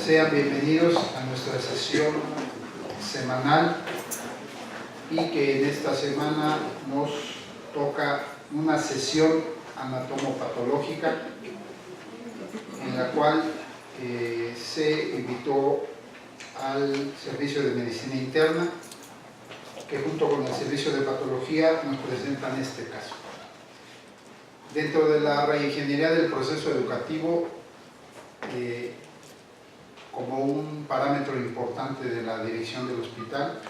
Sean bienvenidos a nuestra sesión semanal y que en esta semana nos toca una sesión anatomopatológica en la cual se invitó al Servicio de Medicina Interna, que junto con el Servicio de Patología nos presentan este caso. Dentro de la reingeniería del proceso educativo, como un parámetro importante de la dirección del hospital,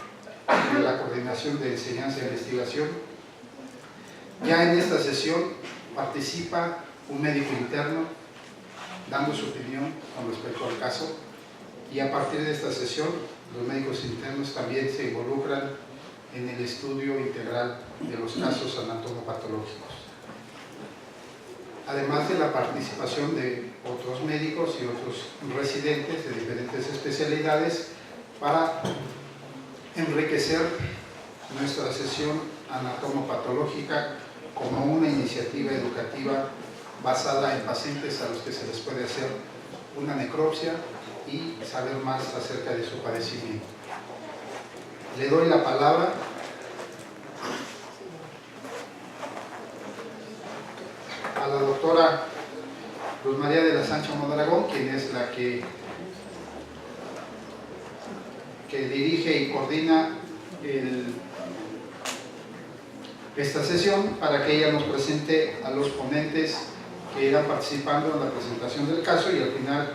de la coordinación de enseñanza e investigación, ya en esta sesión participa un médico interno dando su opinión con respecto al caso, y a partir de esta sesión los médicos internos también se involucran en el estudio integral de los casos anatomopatológicos. Además de la participación de otros médicos y otros residentes de diferentes especialidades para enriquecer nuestra sesión anatomopatológica como una iniciativa educativa basada en pacientes a los que se les puede hacer una necropsia y saber más acerca de su padecimiento. Le doy la palabra a la doctora Luz María de la Sancha Mondragón, quien es la que dirige y coordina esta sesión, para que ella nos presente a los ponentes que irán participando en la presentación del caso, y al final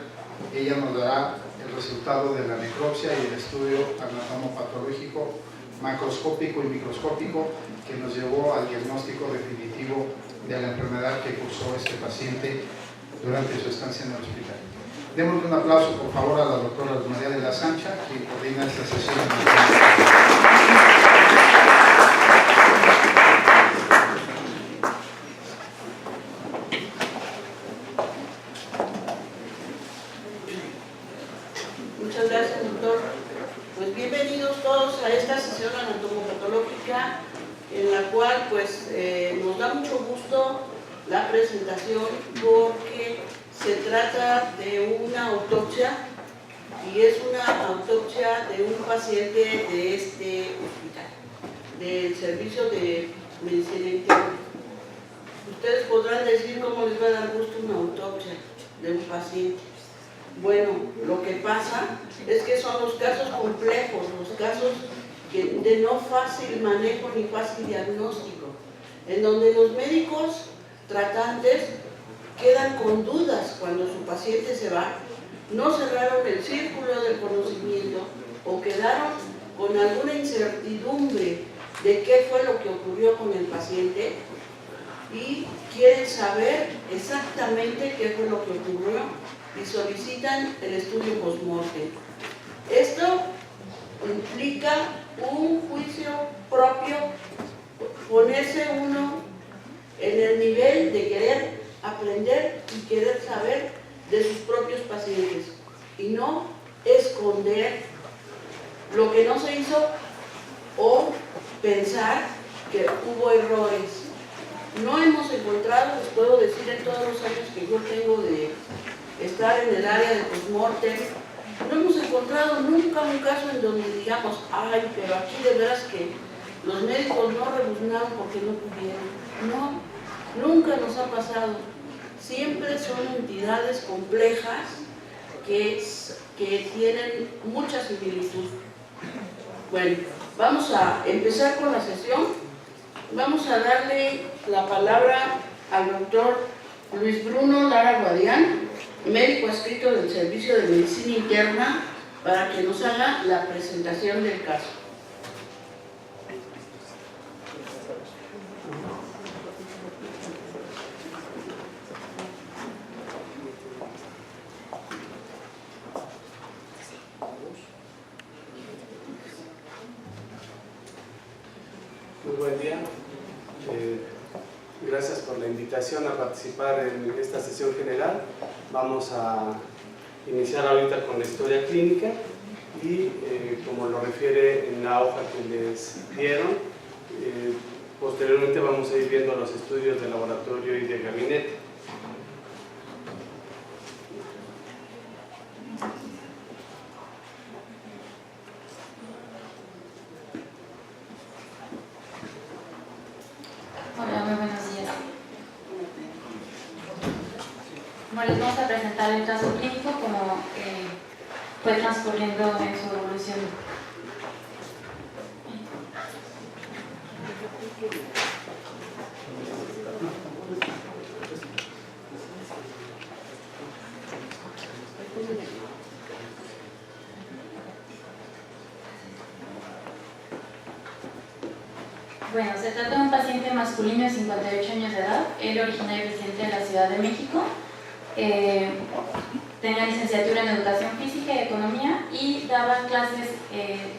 ella nos dará el resultado de la necropsia y el estudio anatomopatológico macroscópico y microscópico que nos llevó al diagnóstico definitivo de la enfermedad que cursó este paciente durante su estancia en el hospital. Démosle un aplauso, por favor, a la doctora Luz María de la Sancha, quien coordina esta sesión. Muchas gracias, doctor. Pues bienvenidos todos a esta sesión anatomopatológica, en la cual pues nos da mucho gusto la presentación, porque se trata de una autopsia, y es una autopsia de un paciente de este hospital, del Servicio de Medicina Interna. Ustedes podrán decir cómo les va a dar gusto una autopsia de un paciente. Bueno, lo que pasa es que son los casos complejos, los casos de no fácil manejo ni fácil diagnóstico, en donde los médicos tratantes quedan con dudas cuando su paciente se va, no cerraron el círculo del conocimiento o quedaron con alguna incertidumbre de qué fue lo que ocurrió con el paciente y quieren saber exactamente qué fue lo que ocurrió y solicitan el estudio post-mortem. Esto implica un juicio propio, ponerse uno en el nivel de querer aprender y querer saber de sus propios pacientes y no esconder lo que no se hizo o pensar que hubo errores. No hemos encontrado, les puedo decir, en todos los años que yo tengo de estar en el área de postmortem, no hemos encontrado nunca un caso en donde digamos, ay, pero aquí de veras que los médicos no rebuznaron porque no pudieron. No, nunca nos ha pasado. Siempre son entidades complejas que tienen mucha similitud. Bueno, vamos a empezar con la sesión. Vamos a darle la palabra al doctor Luis Bruno Lara Guadián, médico adscrito del Servicio de Medicina Interna, para que nos haga la presentación del caso. Muy buen día. Gracias por la invitación a participar en esta sesión general. Vamos a iniciar ahorita con la historia clínica y, como lo refiere en la hoja que les dieron, posteriormente vamos a ir viendo los estudios de laboratorio y de gabinete. les vamos a presentar el caso clínico como fue transcurriendo en su evolución. Bueno, se trata de un paciente masculino de 58 años de edad, él originario y residente de la Ciudad de México, tenía licenciatura en Educación Física y Economía y daba clases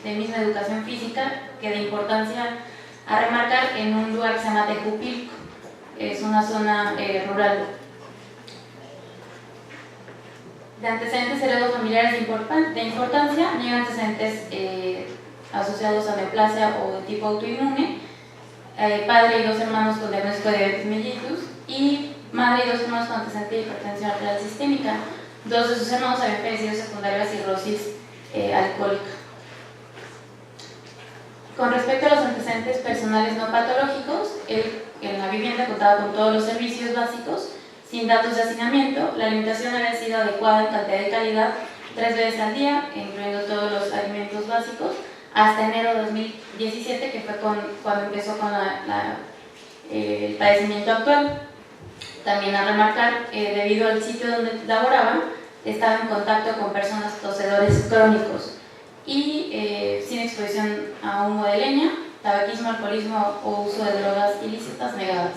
de misma Educación Física, que de importancia a remarcar en un lugar que se llama Tejupilco, es una zona rural. De antecedentes heredofamiliares de importancia, niega antecedentes asociados a neoplasia o de tipo autoinmune, padre y 2 hermanos con diagnóstico de diabetes mellitus y madre y 2 hermanos con antecedente de hipertensión arterial sistémica. 2 de sus hermanos habían fallecido secundaria a cirrosis alcohólica. Con respecto a los antecedentes personales no patológicos, él en la vivienda contaba con todos los servicios básicos, sin datos de hacinamiento. La alimentación había sido adecuada en cantidad y calidad 3 veces al día, incluyendo todos los alimentos básicos, hasta enero de 2017, que fue cuando empezó con el padecimiento actual. También a remarcar, debido al sitio donde laboraba, estaba en contacto con personas tosedores crónicos y sin exposición a humo de leña, tabaquismo, alcoholismo o uso de drogas ilícitas negadas.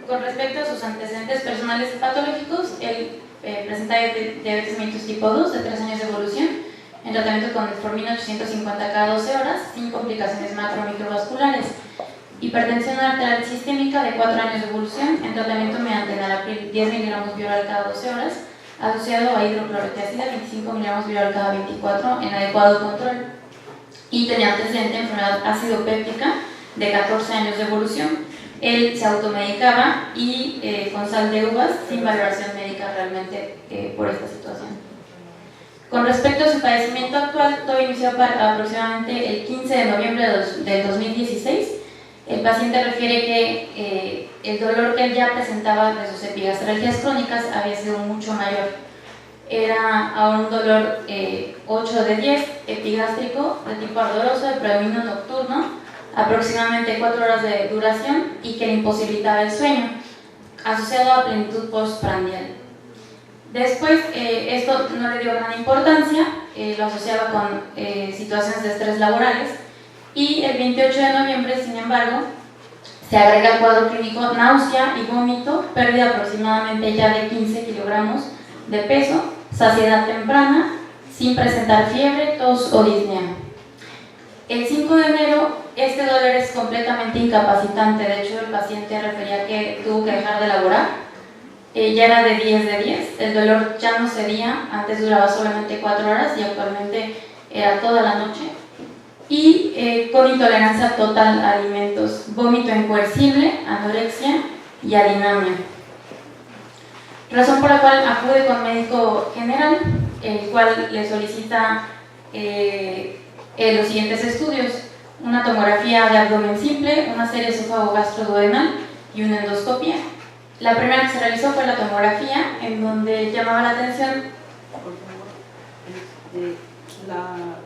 Con respecto a sus antecedentes personales y patológicos, él presenta diabetes mellitus tipo 2 de 3 años de evolución, en tratamiento con metformina 850 cada 12 horas, sin complicaciones macro-microvasculares. Hipertensión arterial sistémica de 4 años de evolución, en tratamiento mediante enalapril 10 mg bioral cada 12 horas, asociado a hidroclorotiazida 25 mg bioral cada 24 en adecuado control. Y tenía antecedente de enfermedad ácido péptica de 14 años de evolución. Él se automedicaba y con sal de uvas, sin valoración médica realmente por esta situación. Con respecto a su padecimiento actual, todo inició aproximadamente el 15 de noviembre del 2016. El paciente refiere que el dolor que él ya presentaba de sus epigastralgias crónicas había sido mucho mayor. Era ahora un dolor 8 de 10, epigástrico, de tipo ardoroso, de predominio nocturno, aproximadamente 4 horas de duración y que le imposibilitaba el sueño, asociado a plenitud postprandial. Después, esto no le dio gran importancia, lo asociaba con situaciones de estrés laborales y el 28 de noviembre, sin embargo, se agrega al cuadro clínico náusea y vómito, pérdida aproximadamente ya de 15 kilogramos de peso, saciedad temprana, sin presentar fiebre, tos o disnea. El 5 de enero, este dolor es completamente incapacitante. De hecho, el paciente refería que tuvo que dejar de laborar. Ya era de 10 de 10. El dolor ya no cedía. Antes duraba solamente 4 horas y actualmente era toda la noche. Y con intolerancia total a alimentos, vómito incoercible, anorexia y adinamia. Razón por la cual acude con médico general, el cual le solicita los siguientes estudios: una tomografía de abdomen simple, una serie esófago-gastroduodenal y una endoscopia. La primera que se realizó fue la tomografía, en donde llamaba la atención.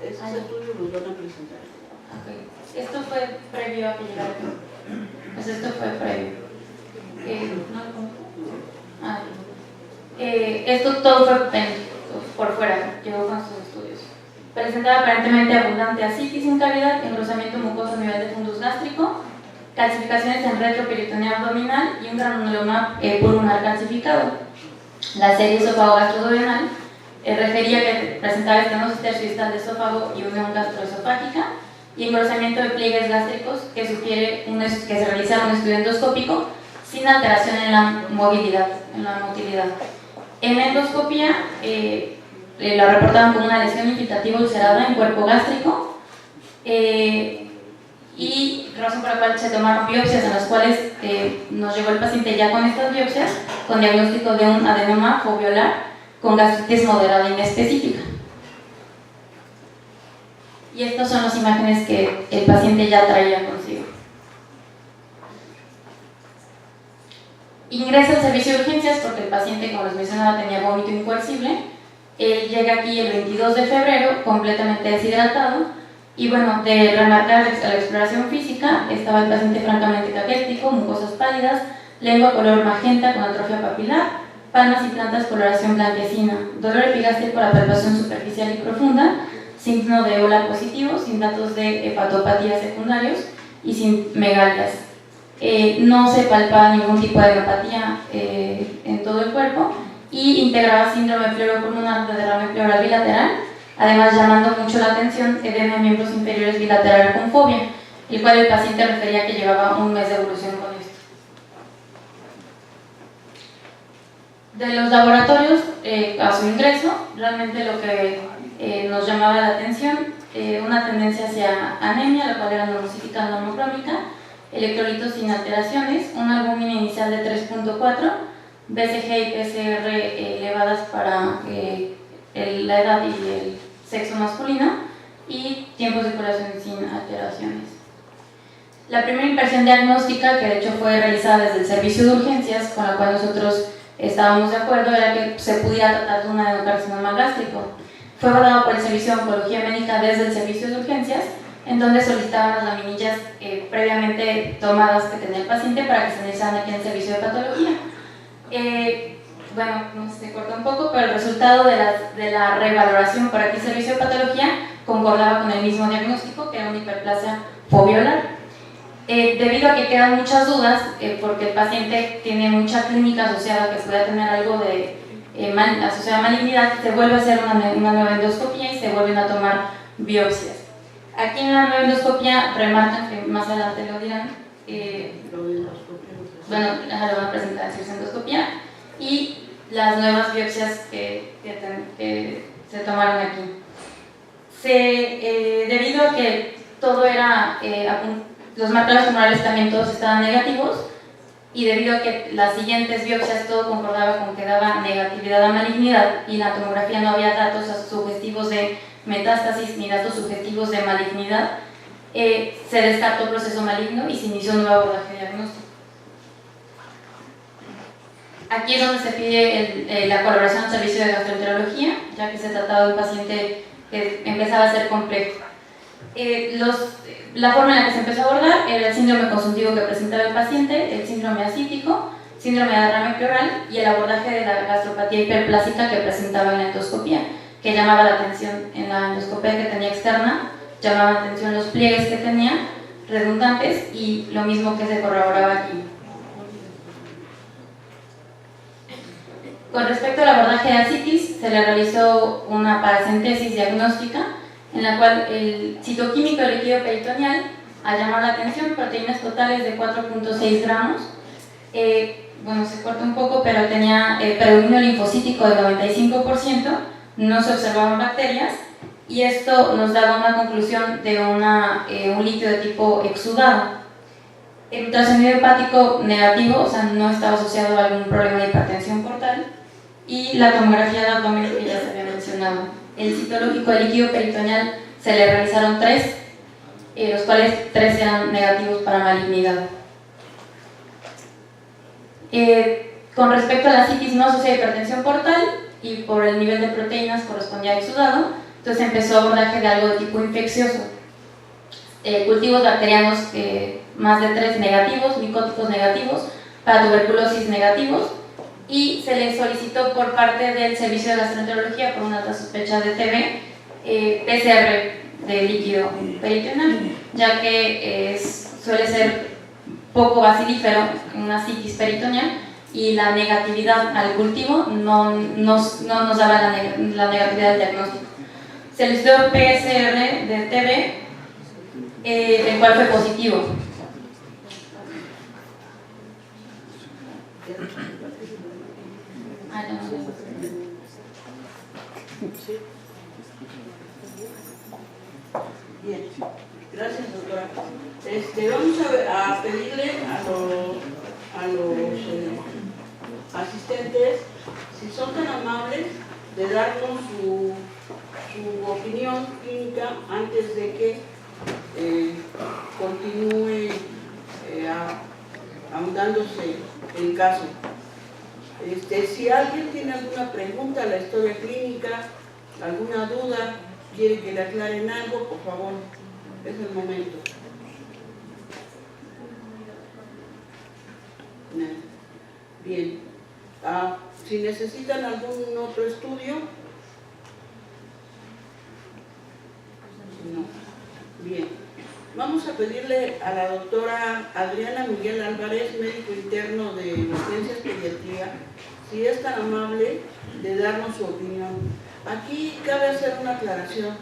Estos estudios los van a presentar. Okay. Esto fue previo a que llegara. Pues esto fue previo. Esto todo fue por fuera, llegó con sus estudios. Presentaba aparentemente abundante ascitis sin cavidad, engrosamiento mucoso a nivel de fundus gástrico, calcificaciones en retroperitoneo abdominal y un granuloma pulmonar calcificado. La serie esófago-gastroduodenal refería que presentaba estenosis terciodistal de esófago y unión gastroesofágica y engrosamiento de pliegues gástricos que sugiere que se realizara un estudio endoscópico sin alteración en la movilidad, en la motilidad. En la endoscopia la reportaban como una lesión infiltrativa ulcerada en cuerpo gástrico y y razón por la cual se tomaron biopsias en las cuales nos llegó el paciente ya con estas biopsias con diagnóstico de un adenoma foveolar con gastritis moderada inespecífica. Y estas son las imágenes que el paciente ya traía consigo. Ingresa al servicio de urgencias porque el paciente, como les mencionaba, tenía vómito incoercible. Él llega aquí el 22 de febrero completamente deshidratado y bueno, de remarcar la exploración física, estaba el paciente francamente caquético, mucosas pálidas, lengua color magenta con atrofia papilar, palmas y plantas coloración blanquecina, dolor epigástrico por la palpación superficial y profunda, signo de EOLA positivo, sin datos de hepatopatías secundarios y sin megalias. No se palpaba ningún tipo de hepatía en todo el cuerpo y integraba síndrome pleuropulmonar de derrame pleural bilateral, además llamando mucho la atención edema de miembros inferiores bilateral con fobia, el cual el paciente refería que llevaba un mes de evolución con esto. De los laboratorios a su ingreso, realmente lo que nos llamaba la atención, una tendencia hacia anemia, la cual era normocítica normocrómica, electrolitos sin alteraciones, una albúmina inicial de 3.4, BCG y PCR elevadas para la edad y el sexo masculino y tiempos de curación sin alteraciones. La primera impresión diagnóstica, que de hecho fue realizada desde el servicio de urgencias, con la cual nosotros estábamos de acuerdo, era que se pudiera tratar de un adenocarcinoma gástrico. Fue validado por el servicio de oncología médica desde el servicio de urgencias, en donde solicitaban las laminillas previamente tomadas que tenía el paciente para que se analizaran aquí en el servicio de patología. Bueno, se corta un poco, pero el resultado de la revaloración por aquí servicio de patología concordaba con el mismo diagnóstico, que era una hiperplasia foveolar. Debido a que quedan muchas dudas, porque el paciente tiene mucha clínica asociada que pueda tener algo de asociada a malignidad, se vuelve a hacer una nueva endoscopia y se vuelven a tomar biopsias. Aquí en la nueva endoscopia remarcan, que más adelante lo dirán, bueno, lo van a presentar en endoscopia, y las nuevas biopsias que se tomaron aquí. Debido a que todo era, los marcadores tumorales también todos estaban negativos, y debido a que las siguientes biopsias todo concordaba con que daba negatividad a malignidad y la tomografía no había datos sugestivos de metástasis ni datos subjetivos de malignidad, se descartó el proceso maligno y se inició un nuevo abordaje diagnóstico. Aquí es donde se pide la colaboración del servicio de gastroenterología, ya que se trataba de un paciente que empezaba a ser complejo. La forma en la que se empezó a abordar era el síndrome consuntivo que presentaba el paciente, el síndrome ascítico, síndrome de derrame pleural y el abordaje de la gastropatía hiperplásica que presentaba en la endoscopía, que llamaba la atención en la endoscopia que tenía externa, llamaban la atención los pliegues que tenía, redundantes, y lo mismo que se corroboraba aquí. Con respecto al abordaje de ascitis, se le realizó una paracentesis diagnóstica en la cual el citoquímico del líquido peritoneal, al llamar la atención, proteínas totales de 4.6 gramos, bueno, se corta un poco, pero tenía predominio linfocítico del 95%, no se observaban bacterias, y esto nos daba una conclusión de un líquido de tipo exudado. El ultrasonido hepático negativo, o sea, no estaba asociado a algún problema de hipertensión portal, y la tomografía de abdomen que ya se había mencionado. El citológico del líquido peritoneal se le realizaron 3, los cuales 3 eran negativos para malignidad. Con respecto a la ascitis no asociada a hipertensión portal y por el nivel de proteínas correspondía a exudado, entonces empezó abordaje de algo de tipo infeccioso. Cultivos bacterianos más de 3 negativos, micóticos negativos, para tuberculosis negativos, y se le solicitó por parte del servicio de gastroenterología por una alta sospecha de TB PCR de líquido peritoneal, ya que suele ser poco bacilífero una ascitis peritoneal y la negatividad al cultivo no nos daba la negatividad del diagnóstico. Se les dio PCR de TB, el cual fue positivo. Bien, gracias, doctora. Vamos a pedirle a los asistentes, si son tan amables, de darnos su opinión clínica antes de que continúe ahondándose el caso. Si alguien tiene alguna pregunta a la historia clínica, alguna duda, quiere que le aclaren algo, por favor, es el momento. Bien, si necesitan algún otro estudio, no. Bien, vamos a pedirle a la doctora Adriana Miguel Álvarez, médico interno de Urgencias Pediatría, si es tan amable de darnos su opinión. Aquí cabe hacer una aclaración.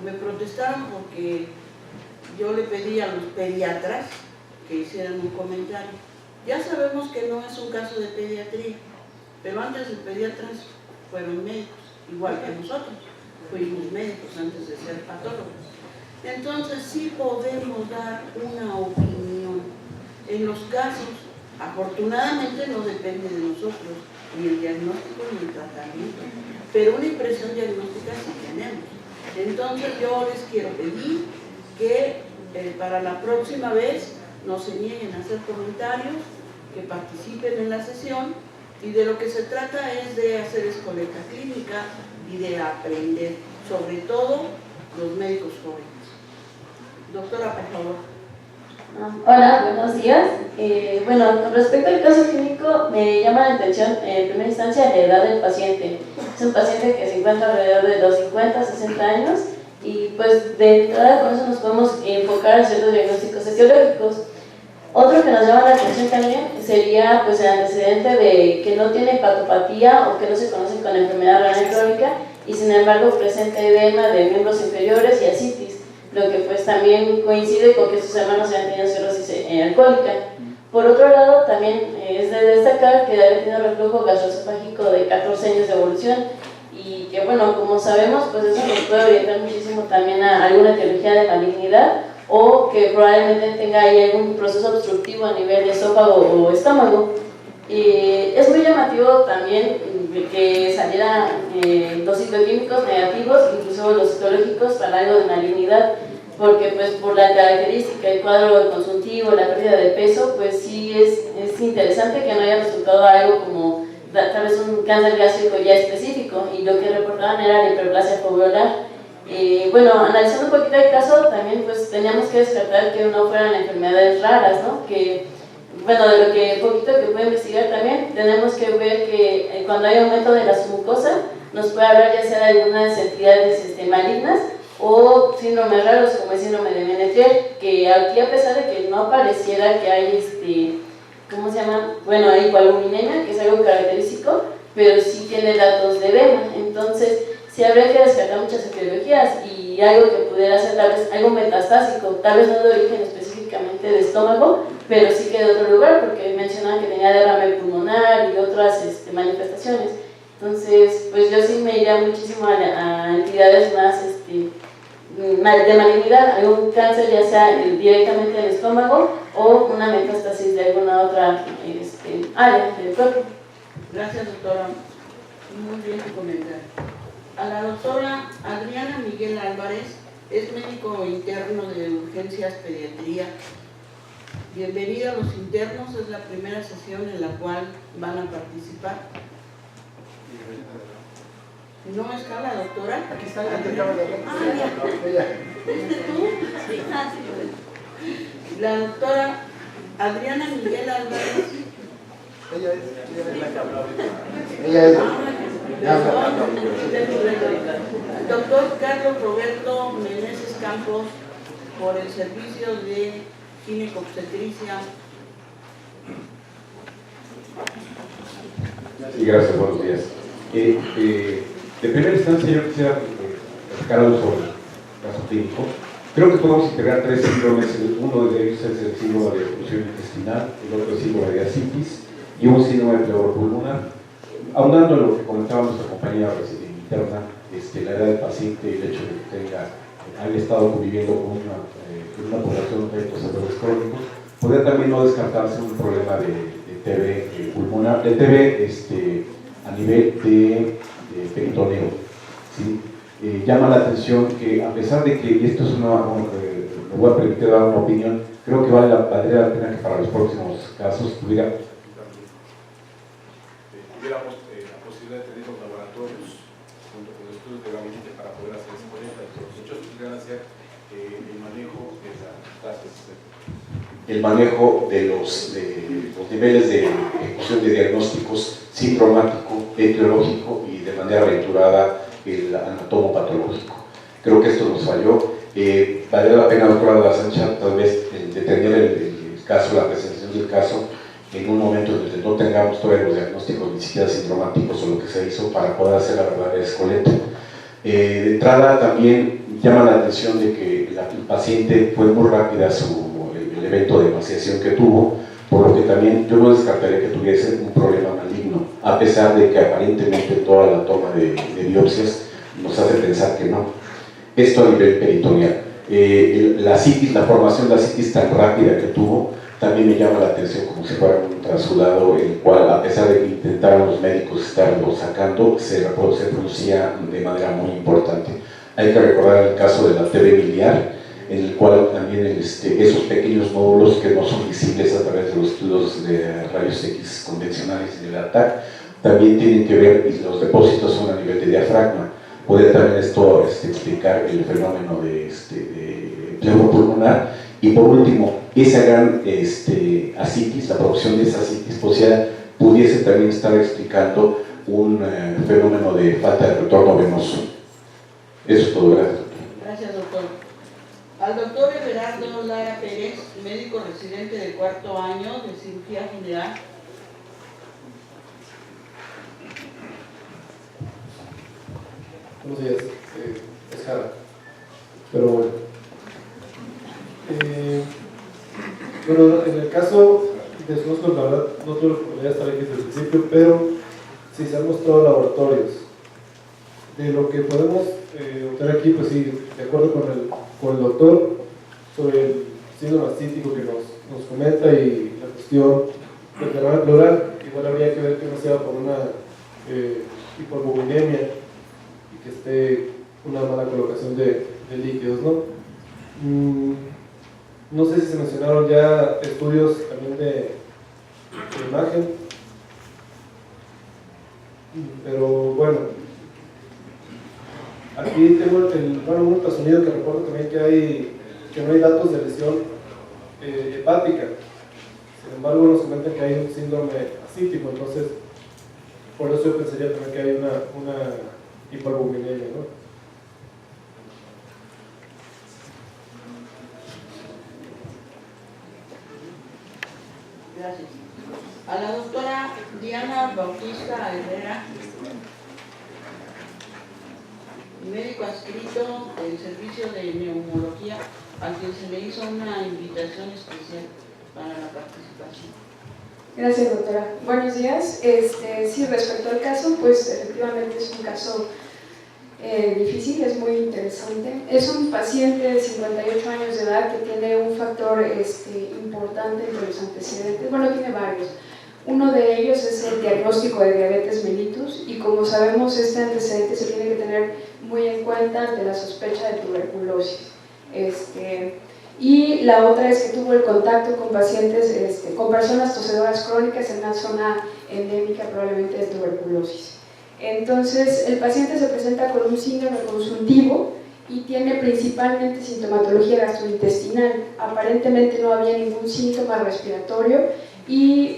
Me protestaron porque yo le pedí a los pediatras que hicieran un comentario. Ya sabemos que no es un caso de pediatría, pero antes de pediatras fueron médicos, igual que nosotros, fuimos médicos antes de ser patólogos. Entonces sí podemos dar una opinión. En los casos, afortunadamente no depende de nosotros, ni el diagnóstico ni el tratamiento, pero una impresión diagnóstica sí tenemos. Entonces yo les quiero pedir que para la próxima vez no se nieguen a hacer comentarios, que participen en la sesión, y de lo que se trata es de hacer escoleta clínica y de aprender, sobre todo los médicos jóvenes. Doctora, por favor. Hola, buenos días. Bueno, con respecto al caso clínico, me llama la atención en primera instancia la edad del paciente. Es un paciente que se encuentra alrededor de los 50 a 60 años y pues de entrada con eso nos podemos enfocar en ciertos diagnósticos etiológicos. Otro que nos llama la atención también sería pues el antecedente de que no tiene hepatopatía o que no se conoce con enfermedad renal crónica y sin embargo presenta edema de miembros inferiores y ascitis, lo que pues también coincide con que sus hermanos hayan tenido cirrosis alcohólica. Por otro lado, también es de destacar que haya tenido reflujo gastroesofágico de 14 años de evolución y que bueno, como sabemos, pues eso nos puede orientar muchísimo también a alguna etiología de malignidad o que probablemente tenga ahí algún proceso obstructivo a nivel de esófago o estómago. Es muy llamativo también que salieran los citoquímicos negativos, incluso los citológicos para algo de malignidad, porque pues por la característica, el cuadro consuntivo, la pérdida de peso, pues sí es interesante que no haya resultado algo como tal vez un cáncer gástrico ya específico, y lo que reportaban era la hiperplasia foveolar. Bueno, analizando un poquito el caso, también pues teníamos que descartar que no fueran enfermedades raras, ¿no? Que, bueno, de lo que poquito que puede investigar también, tenemos que ver que cuando hay aumento de la mucosa, nos puede hablar ya sea de algunas entidades malignas o síndromes raros como el síndrome de Menetrier, que aquí a pesar de que no apareciera que hay, ¿cómo se llama? Bueno, hay hipoalbuminemia, que es algo característico, pero sí tiene datos de edema. Entonces, sí habría que descartar muchas etiologías y algo que pudiera ser tal vez algo metastásico, tal vez no de origen específicamente de estómago, pero sí que de otro lugar, porque mencionaban que tenía derrame pulmonar y otras manifestaciones. Entonces, pues yo sí me iría muchísimo a entidades más de malignidad, algún cáncer ya sea directamente en el estómago o una metástasis de alguna otra área del cuerpo. Gracias, doctora. Muy bien tu comentario. A la doctora Adriana Miguel Álvarez, es médico interno de Urgencias Pediatría. Bienvenida a los internos, es la primera sesión en la cual van a participar. ¿No está la doctora? Aquí está la doctora. ¿Viste tú? Sí. La doctora Adriana Miguel Álvarez. Ella es la que habló. Ella es. Doctor Carlos Roberto Meneses Campos, por el servicio de ginecobstetricia. Sí, gracias, buenos días. De primera instancia yo quisiera platicar algo sobre el caso clínico. Creo que podemos integrar tres síndromes. Uno de ellos es el síndrome de obstrucción intestinal, el otro es el síndrome de ascitis y un síndrome de pleuropulmonar. Aunando lo que comentaba nuestra compañera interna, la edad del paciente y el hecho de que tenga haya estado conviviendo con una población de poseedores crónicos, podría también no descartarse un problema de TB pulmonar, de TB a nivel de peritoneo. ¿Sí? Llama la atención que, a pesar de que esto es me voy a permitir dar una opinión, creo que valdría la pena que para los próximos casos tuviéramos la posibilidad de tener los laboratorios junto con los estudios de gabinete para poder hacer esa colecta, pero los hechos pudieran hacer el manejo de los niveles de ejecución de diagnósticos sintomático, etiológico y de manera aventurada el anatomopatológico. Creo que esto nos falló. Vale la pena, doctora de la Sancha, tal vez detener el caso, la presentación del caso, en un momento en el que no tengamos todavía los diagnósticos ni siquiera sintomáticos o lo que se hizo para poder hacer la verdadera escoleta. De entrada también llama la atención de que el paciente fue muy rápida el evento de emaciación que tuvo, por lo que también yo no descartaría que tuviese un problema maligno, a pesar de que aparentemente toda la toma de biopsias nos hace pensar que no. Esto a nivel peritoneal. La citis, la formación de la citis tan rápida que tuvo, también me llama la atención como si fuera un trasudado, el cual, a pesar de que intentaron los médicos estarlo sacando, se producía de manera muy importante. Hay que recordar el caso de la TB biliar, en el cual también esos pequeños nódulos que no son visibles a través de los estudios de rayos X convencionales y del ATAC, también tienen que ver, y los depósitos son a nivel de diafragma. Podría también esto explicar el fenómeno de pleuropulmonar. Y por último, esa gran ascitis, la producción de esa ascitis pudiese también estar explicando un fenómeno de falta de retorno venoso. Eso es todo, gracias. Gracias, doctor. Al doctor Everardo Lara Pérez, médico residente del 4º año de cirugía general. Buenos días, es Jara. Pero bueno, en el caso, desconozco, la verdad, no tuve la oportunidad de estar aquí desde el principio, pero sí se han mostrado laboratorios. De lo que podemos obtener aquí, pues sí, de acuerdo con el doctor, sobre el síndrome ascítico que nos comenta y la cuestión del derrame pleural, igual habría que ver que no sea por una hipoalbuminemia y que esté una mala colocación de líquidos, ¿no? No sé si se mencionaron ya estudios también de imagen, pero bueno, aquí tengo un ultrasonido que reporta también que no hay datos de lesión hepática. Sin embargo, nos comentan que hay un síndrome ascítico, entonces por eso yo pensaría también que hay una hipoalbuminemia, ¿no? Gracias. A la doctora Diana Bautista Herrera, médico adscrito del servicio de neumología, a quien se le hizo una invitación especial para la participación. Gracias, doctora. Buenos días. Sí, respecto al caso, pues efectivamente es un caso difícil, es muy interesante. Es un paciente de 58 años de edad que tiene un factor importante entre los antecedentes. Bueno, tiene varios. Uno de ellos es el diagnóstico de diabetes mellitus y como sabemos este antecedente se tiene que tener muy en cuenta ante la sospecha de tuberculosis. Y la otra es que tuvo el contacto con pacientes, con personas tosedoras crónicas en una zona endémica probablemente de tuberculosis. Entonces el paciente se presenta con un síndrome consultivo y tiene principalmente sintomatología gastrointestinal. Aparentemente no había ningún síntoma respiratorio,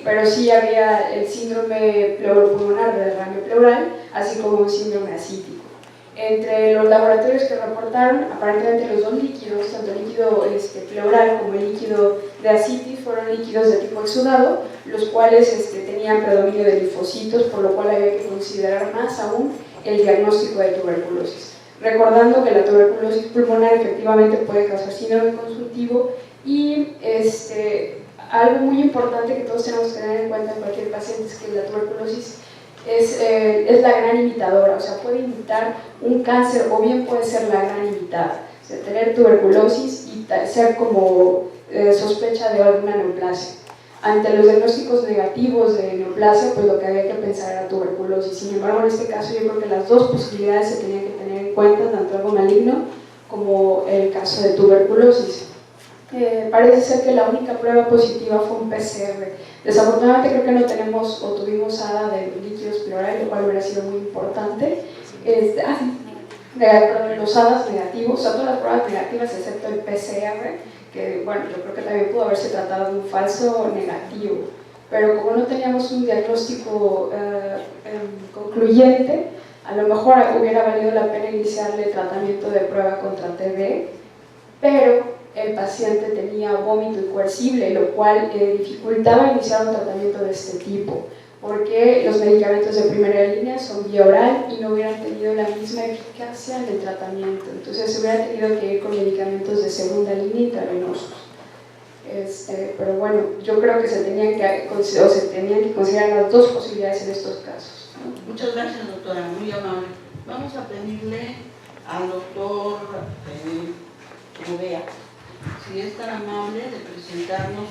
pero sí había el síndrome pleuropulmonar de derrame pleural, así como un síndrome ascítico. Entre los laboratorios que reportaron, aparentemente los dos líquidos, tanto el líquido pleural como el líquido de ascitis, fueron líquidos de tipo exudado, los cuales tenían predominio de linfocitos, por lo cual había que considerar más aún el diagnóstico de tuberculosis. Recordando que la tuberculosis pulmonar efectivamente puede causar síndrome consultivo y algo muy importante que todos tenemos que tener en cuenta en cualquier paciente es que la tuberculosis es la gran imitadora, o sea, puede imitar un cáncer o bien puede ser la gran imitada. o sea, tener tuberculosis y ser como sospecha de alguna neoplasia. Ante los diagnósticos negativos de neoplasia, pues lo que había que pensar era tuberculosis. Sin embargo, en este caso yo creo que las dos posibilidades se tenían que tener en cuenta, tanto algo maligno como el caso de tuberculosis. Parece ser que la única prueba positiva fue un PCR. Desafortunadamente creo que no tenemos o tuvimos ADA de líquidos pleurales, lo cual hubiera sido muy importante. Los ADAs negativos, o sea, todas las pruebas negativas excepto el PCR, que bueno, yo creo que también pudo haberse tratado de un falso negativo, pero como no teníamos un diagnóstico concluyente, a lo mejor hubiera valido la pena iniciarle tratamiento de prueba contra TB, pero el paciente tenía vómito incoercible, lo cual dificultaba iniciar un tratamiento de este tipo, porque los medicamentos de primera línea son vía oral y no hubieran tenido la misma eficacia en el tratamiento, entonces se hubiera tenido que ir con medicamentos de segunda línea intravenosos. Pero bueno, yo creo que se tenían que considerar las dos posibilidades en estos casos, ¿no? Muchas gracias, doctora, muy amable. Vamos a pedirle al doctor Gubea si es tan amable de presentarnos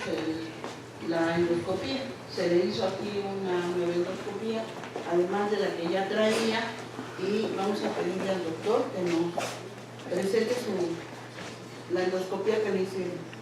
la endoscopía. Se le hizo aquí una nueva endoscopía, además de la que ya traía, y vamos a pedirle al doctor que nos presente la endoscopía que le hicieron.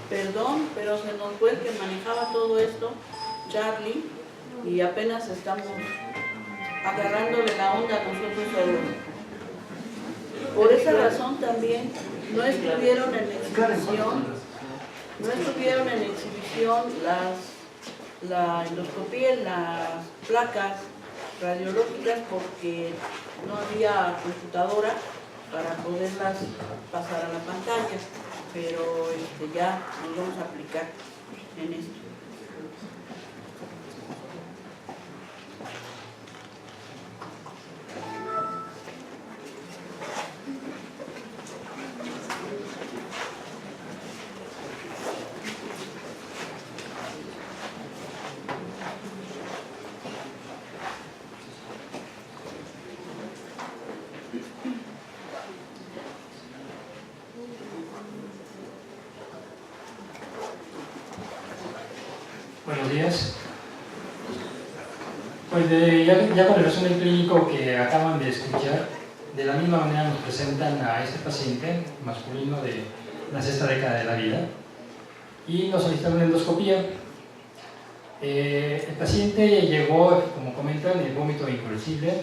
Perdón, pero se nos fue el que manejaba todo esto, Charlie, y apenas estamos agarrándole la onda a nosotros solos. Por esa razón también no estuvieron en exhibición la endoscopía en las placas radiológicas porque no había computadora para poderlas pasar a la pantalla, pero ya nos vamos a aplicar en esto. Buenos días. Pues ya con el resumen clínico que acaban de escuchar, de la misma manera nos presentan a este paciente masculino de la sexta década de la vida y nos solicitaron una endoscopía. El paciente llegó, como comentan, el vómito incoercible,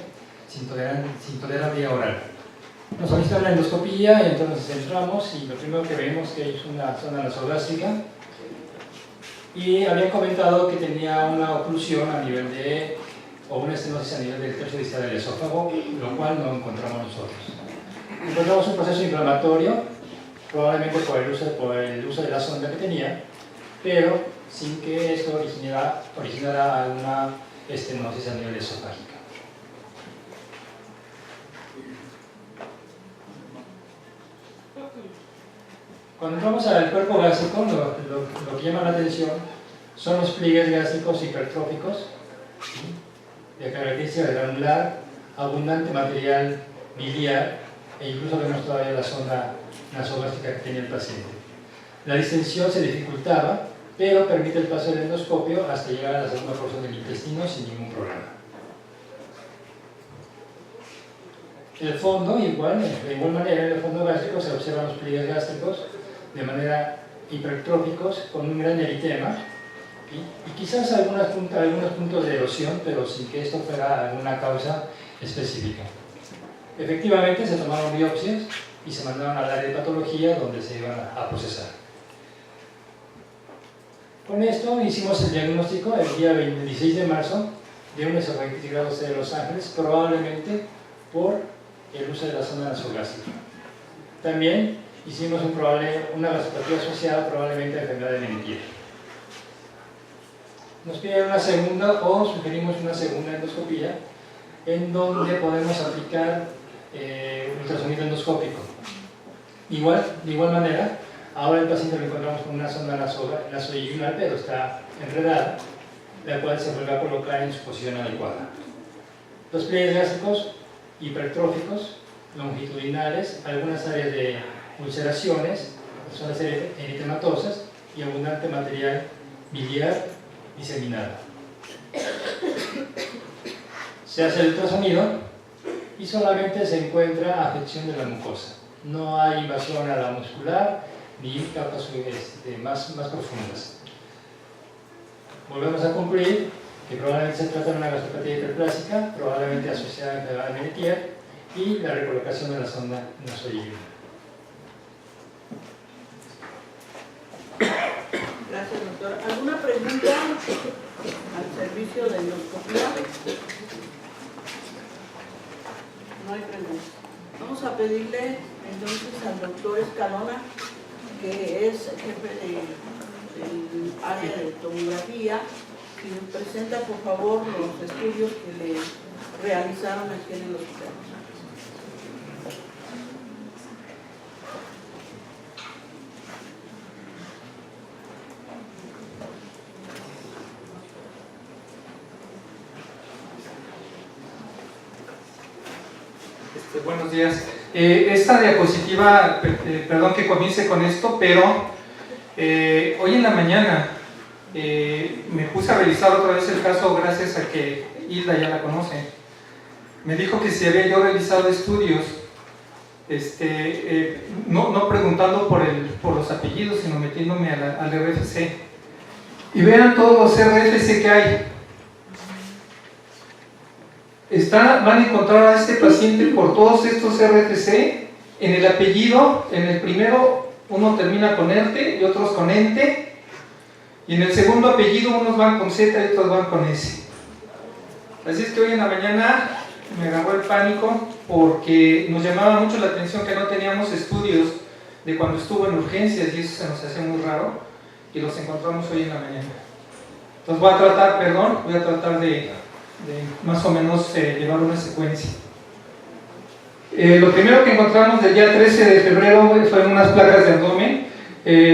sin tolerar vía oral. Nos solicitaron la endoscopía y entonces entramos y lo primero que vemos que es una zona nasogástrica. Y habían comentado que tenía una oclusión a nivel o una estenosis a nivel del tercio distal del esófago, lo cual no encontramos nosotros. Encontramos un proceso inflamatorio, probablemente por el uso de la sonda que tenía, pero sin que esto originara alguna estenosis a nivel esofágica. Cuando entramos al cuerpo gástrico, lo que llama la atención son los pliegues gástricos hipertróficos, de característica granular, abundante material biliar, e incluso vemos todavía la sonda nasogástrica que tenía el paciente. La distensión se dificultaba, pero permite el paso del endoscopio hasta llegar a la segunda porción del intestino sin ningún problema. El fondo, de igual manera, en el fondo gástrico se observan los pliegues gástricos de manera hipertróficos con un gran eritema y quizás algunos puntos de erosión, pero sin que esto fuera alguna causa específica. Efectivamente se tomaron biopsias y se mandaron al área de patología donde se iban a procesar. Con esto hicimos el diagnóstico el día 26 de marzo de un esofagititis grado C de Los Ángeles, probablemente por el uso de la sonda nasogástrica. También hicimos una gastroscopía asociada probablemente a enfermedad de Menetier. Nos piden una segunda o sugerimos una segunda endoscopía en donde podemos aplicar ultrasonido endoscópico. De igual manera, ahora el paciente lo encontramos con una sonda nasoinguinal, pero está enredada, la cual se vuelve a colocar en su posición adecuada. Los pliegues gástricos hipertróficos, longitudinales, algunas áreas de ulceraciones, zonas eritematosas y abundante material biliar diseminado. Se hace el ultrasonido y solamente se encuentra afección de la mucosa. No hay invasión a la muscular ni capas más profundas. Volvemos a concluir que probablemente se trata de una gastropatía hiperplásica, probablemente asociada a enfermedad de Menetier, y la recolocación de la sonda nasoinguinal. Gracias, doctor. ¿Alguna pregunta al servicio de endoscopía? No hay preguntas. Vamos a pedirle entonces al doctor Escalona, que es jefe del área de tomografía, que nos presenta por favor los estudios que le realizaron aquí en el hospital. Buenos días. Esta diapositiva, perdón que comience con esto, pero hoy en la mañana me puse a revisar otra vez el caso gracias a que Hilda ya la conoce. Me dijo que si había yo realizado estudios, no preguntando por los apellidos, sino metiéndome al RFC. Y vean todos los RFC que hay. Van a encontrar a este paciente por todos estos RFC. En el apellido, en el primero uno termina con ERTE y otros con ENTE, y en el segundo apellido unos van con Z y otros van con S. Así es que hoy en la mañana me agarró el pánico porque nos llamaba mucho la atención que no teníamos estudios de cuando estuvo en urgencias, y eso se nos hacía muy raro, y los encontramos hoy en la mañana. Entonces voy a tratar de más o menos llevar una secuencia. Lo primero que encontramos del día 13 de febrero fueron unas placas de abdomen.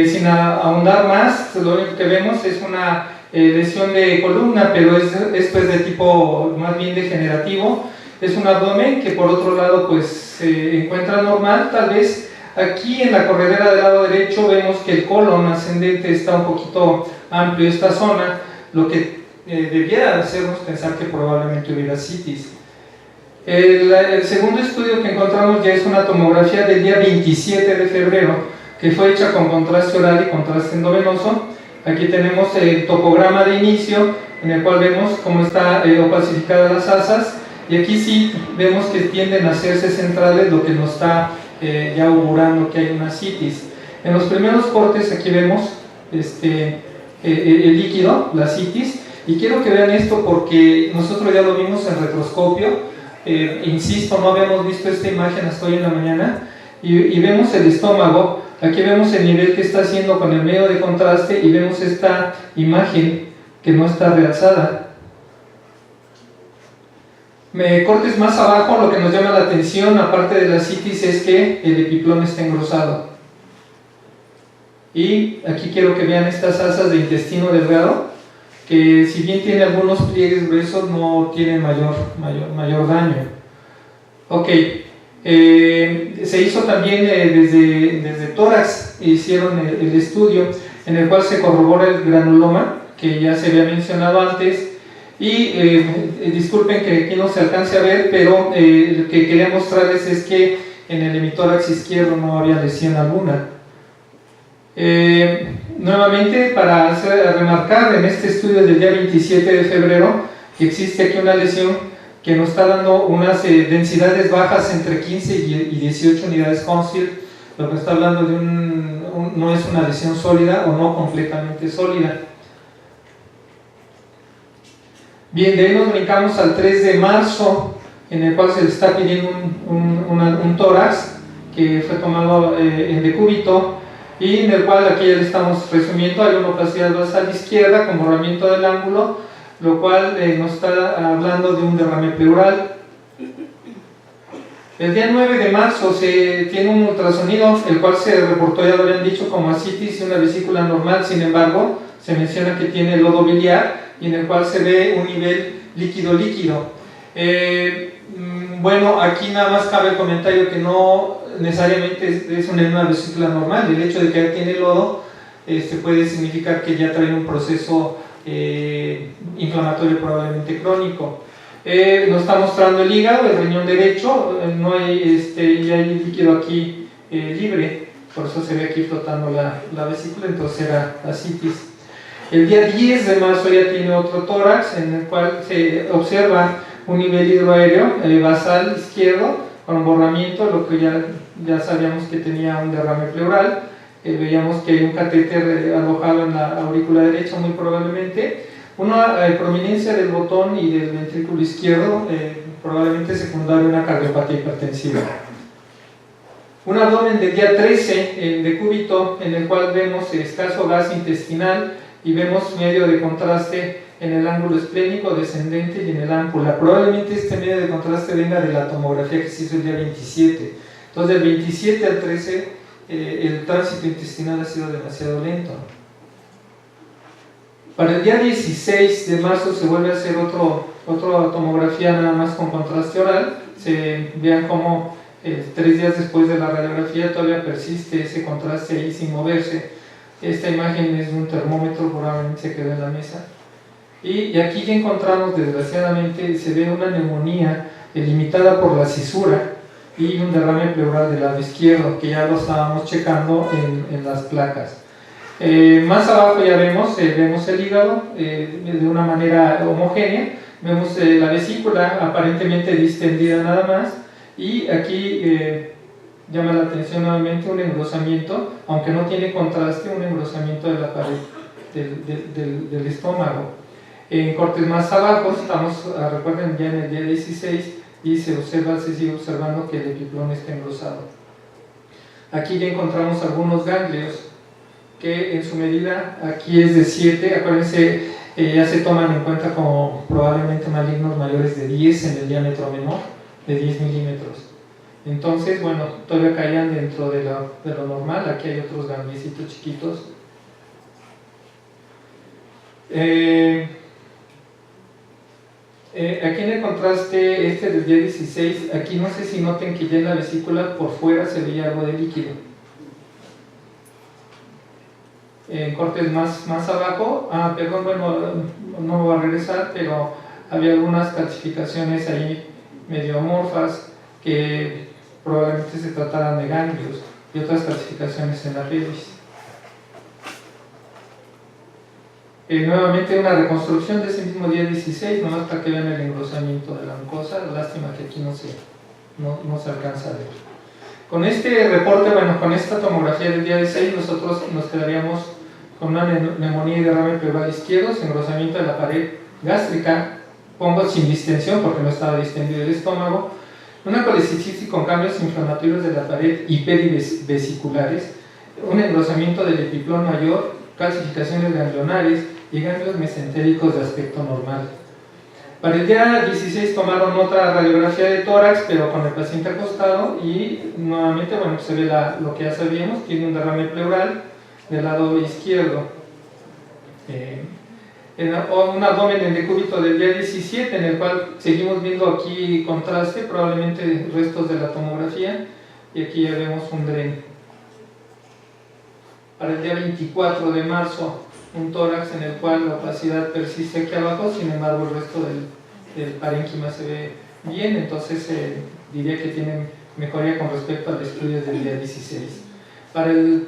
Sin ahondar más, lo único que vemos es una lesión de columna, pero esto es de tipo más bien degenerativo. Es un abdomen que por otro lado pues se encuentra normal. Tal vez aquí en la corredera del lado derecho vemos que el colon ascendente está un poquito amplio, esta zona, lo que debiera hacernos pensar que probablemente hubiera citis. El segundo estudio que encontramos ya es una tomografía del día 27 de febrero, que fue hecha con contraste oral y contraste endovenoso. Aquí tenemos el topograma de inicio, en el cual vemos cómo está opacificadas las asas, y aquí sí vemos que tienden a hacerse centrales, lo que nos está ya augurando que hay una citis. En los primeros cortes aquí vemos el líquido, la citis, y quiero que vean esto porque nosotros ya lo vimos en retroscopio. Insisto, no habíamos visto esta imagen hasta hoy en la mañana, y vemos el estómago. Aquí vemos el nivel que está haciendo con el medio de contraste, y vemos esta imagen que no está realzada. Cortes más abajo, lo que nos llama la atención, aparte de la citis, es que el epiploma está engrosado. Y aquí quiero que vean estas asas de intestino delgado, que si bien tiene algunos pliegues gruesos, no tiene mayor daño. Ok, se hizo también desde tórax, hicieron el estudio en el cual se corrobora el granuloma, que ya se había mencionado antes, y disculpen que aquí no se alcance a ver, pero lo que quería mostrarles es que en el hemitórax izquierdo no había lesión alguna. Nuevamente, para remarcar en este estudio del día 27 de febrero que existe aquí una lesión que nos está dando unas densidades bajas entre 15 y 18 unidades Hounsfield, lo que está hablando de no es una lesión sólida o no completamente sólida. Bien, de ahí nos brincamos al 3 de marzo, en el cual se le está pidiendo un tórax, que fue tomado en decúbito, y en el cual aquí ya le estamos resumiendo. Hay una opacidad basal izquierda con borramiento del ángulo, lo cual nos está hablando de un derrame pleural. El día 9 de marzo se tiene un ultrasonido, el cual se reportó, ya lo habían dicho, como ascitis y una vesícula normal. Sin embargo, se menciona que tiene lodo biliar, y en el cual se ve un nivel líquido-líquido. Bueno, aquí nada más cabe el comentario que no necesariamente es una vesícula normal. El hecho de que ya tiene lodo puede significar que ya trae un proceso inflamatorio probablemente crónico. Nos está mostrando el hígado, el riñón derecho, no hay, ya hay líquido aquí libre, por eso se ve aquí flotando la vesícula, entonces era ascitis. El día 10 de marzo ya tiene otro tórax en el cual se observa un nivel hidroaéreo basal izquierdo con borramiento, lo que ya sabíamos que tenía un derrame pleural. Veíamos que hay un catéter alojado en la aurícula derecha muy probablemente, una prominencia del botón y del ventrículo izquierdo, probablemente secundaria a una cardiopatía hipertensiva. Un abdomen del día 13 en decúbito, en el cual vemos escaso gas intestinal y vemos medio de contraste en el ángulo esplénico descendente y en el ámpula. Probablemente este medio de contraste venga de la tomografía que se hizo el día 27. Entonces del 27 al 13 el tránsito intestinal ha sido demasiado lento. Para el día 16 de marzo se vuelve a hacer otra tomografía nada más con contraste oral. Vean cómo 3 días después de la radiografía todavía persiste ese contraste ahí sin moverse. Esta imagen es de un termómetro, probablemente se quedó en la mesa. Y aquí ya encontramos, desgraciadamente, se ve una neumonía limitada por la cisura y un derrame pleural del lado izquierdo, que ya lo estábamos checando en las placas. Más abajo ya vemos el hígado de una manera homogénea, vemos la vesícula aparentemente distendida nada más, y aquí llama la atención nuevamente un engrosamiento, aunque no tiene contraste, un engrosamiento de la pared del estómago. En cortes más abajo, recuerden ya en el día 16, y se sigue observando que el epiplón está engrosado. Aquí ya encontramos algunos ganglios que en su medida aquí es de 7, acuérdense, ya se toman en cuenta como probablemente malignos mayores de 10 en el diámetro menor, de 10 milímetros. Entonces, bueno, todavía caían dentro de lo normal. Aquí hay otros gangliecitos chiquitos. Aquí en el contraste del día 16, aquí no sé si noten que ya en la vesícula por fuera se veía algo de líquido. En cortes más abajo, perdón, bueno, no voy a regresar, pero había algunas calcificaciones ahí medio amorfas que probablemente se trataran de ganglios, y otras calcificaciones en la pelvis. Nuevamente una reconstrucción de ese mismo día 16, nomás para que vean el engrosamiento de la mucosa. Lástima que aquí no se alcanza a ver. Con este reporte, bueno, con esta tomografía del día 16, nosotros nos quedaríamos con una neumonía y derrame pleural izquierdo, engrosamiento de la pared gástrica, pongo sin distensión porque no estaba distendido el estómago, una colecistitis con cambios inflamatorios de la pared hipervesiculares, un engrosamiento del epiplón mayor, calcificaciones ganglionares y ganglios mesentéricos de aspecto normal. Para el día 16 tomaron otra radiografía de tórax, pero con el paciente acostado, y nuevamente, bueno, se ve lo que ya sabíamos, tiene un derrame pleural del lado izquierdo. Un abdomen en decúbito del día 17, en el cual seguimos viendo aquí contraste, probablemente restos de la tomografía, y aquí ya vemos un dren. Para el día 24 de marzo, un tórax en el cual la opacidad persiste aquí abajo, sin embargo el resto del parénquima se ve bien, entonces diría que tienen mejoría con respecto al estudio del día 16. Para el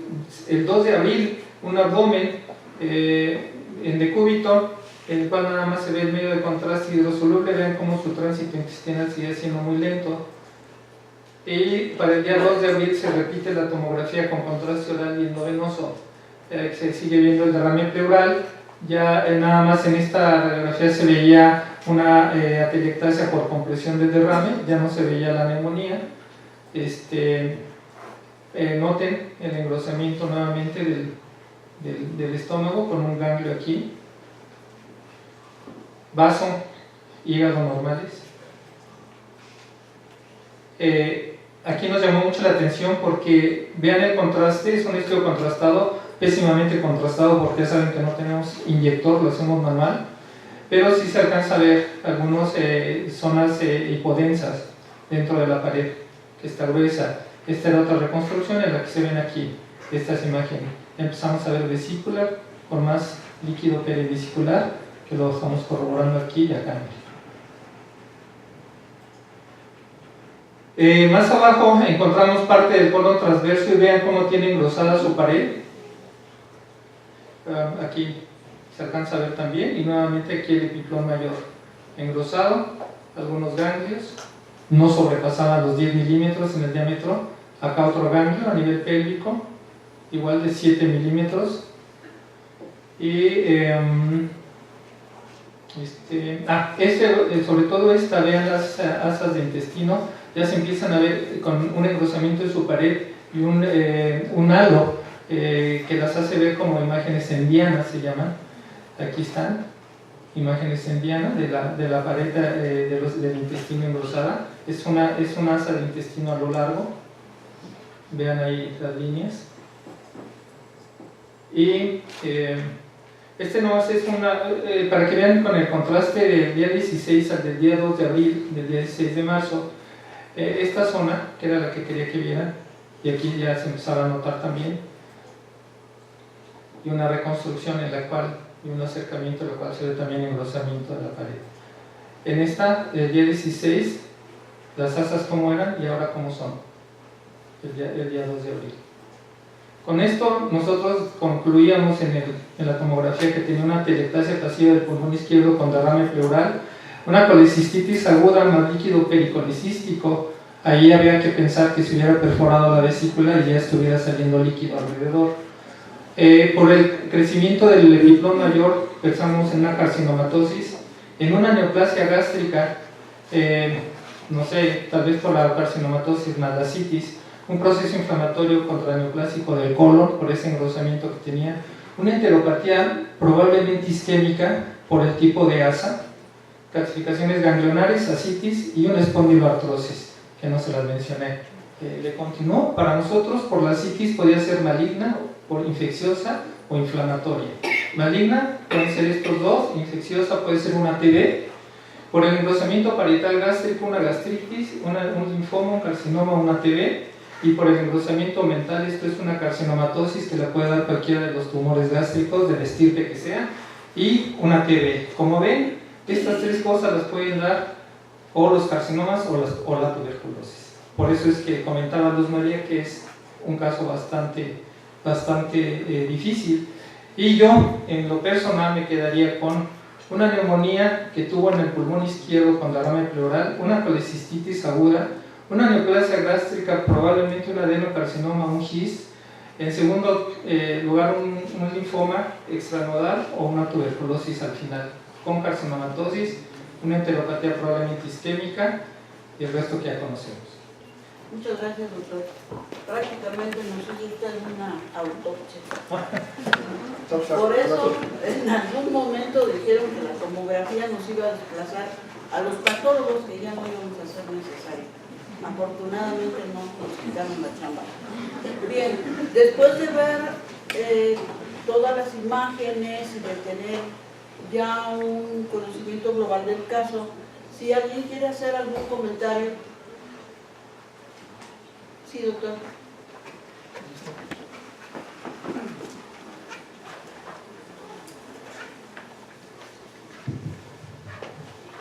2 de abril, un abdomen en decúbito, en el cual nada más se ve el medio de contraste hidrosoluble. Vean cómo su tránsito intestinal sigue siendo muy lento. Y para el día 2 de abril se repite la tomografía con contraste oral y endovenoso. Se sigue viendo el derrame pleural. Ya nada más en esta radiografía se veía una atelectasia por compresión del derrame, ya no se veía la neumonía. Noten el engrosamiento nuevamente del estómago con un ganglio aquí, vaso, hígado normales. Aquí nos llamó mucho la atención porque vean el contraste, es un estudio contrastado, pésimamente contrastado porque ya saben que no tenemos inyector, lo hacemos manual, pero sí se alcanza a ver algunas zonas hipodensas dentro de la pared que está gruesa. Esta era otra reconstrucción en la que se ven aquí estas imágenes. Empezamos a ver vesícula con más líquido perivesicular, que lo estamos corroborando aquí y acá. Más abajo encontramos parte del colon transverso y vean cómo tiene engrosada su pared. Aquí se alcanza a ver también, y nuevamente aquí el epiplón mayor engrosado, algunos ganglios, no sobrepasaban los 10 milímetros en el diámetro. Acá otro ganglio a nivel pélvico, igual de 7 milímetros. Y sobre todo esta, vean las asas de intestino, ya se empiezan a ver con un engrosamiento de su pared y un halo que las hace ver como imágenes endianas, se llaman. Aquí están, imágenes endianas de la pared del intestino engrosada. Es una asa de intestino a lo largo, vean ahí las líneas. Y nomás es para que vean con el contraste del día 16 al del día 2 de abril, del día 16 de marzo, esta zona, que era la que quería que vieran, y aquí ya se empezaba a notar también, y una reconstrucción en la cual, y un acercamiento en la cual se ve también engrosamiento de la pared. En esta, el día 16, las asas cómo eran y ahora cómo son, el día 2 de abril. Con esto nosotros concluíamos en la tomografía que tenía una atelectasia pasiva del pulmón izquierdo con derrame pleural, una colecistitis aguda más líquido pericolicístico. Ahí había que pensar que se hubiera perforado la vesícula y ya estuviera saliendo líquido alrededor. Por el crecimiento del epiplón mayor pensamos en una carcinomatosis, en una neoplasia gástrica, no sé, tal vez por la carcinomatosis más la citis, un proceso inflamatorio contraneoplásico del colon por ese engrosamiento que tenía, una enteropatía probablemente isquémica por el tipo de asa, calcificaciones ganglionares, ascitis y una espondiloartrosis, que no se las mencioné. Le continuó, para nosotros por la ascitis podía ser maligna, por infecciosa o inflamatoria. Maligna pueden ser estos dos, infecciosa puede ser una TB, por el engrosamiento parietal gástrico una gastritis, un linfoma, un carcinoma, una TB, y por el engrosamiento mental esto es una carcinomatosis que la puede dar cualquiera de los tumores gástricos, del estirpe que sea, y una TB. Como ven, estas tres cosas las pueden dar o los carcinomas o la tuberculosis. Por eso es que comentaba Luz María que es un caso bastante difícil. Y yo, en lo personal, me quedaría con una neumonía que tuvo en el pulmón izquierdo con derrame pleural, una colecistitis aguda, una neoplasia gástrica, probablemente un adenocarcinoma, un GIST, en segundo lugar un linfoma extranodal o una tuberculosis al final, con carcinomatosis, una enteropatía probablemente isquémica y el resto que ya conocemos. Muchas gracias, doctor. Prácticamente nos hiciste una autopsia. Por eso, en algún momento dijeron que la tomografía nos iba a desplazar a los patólogos, que ya no íbamos a ser necesarios. Afortunadamente no nos quitaron la chamba. Bien, después de ver todas las imágenes y de tener ya un conocimiento global del caso, si alguien quiere hacer algún comentario. Sí, doctor.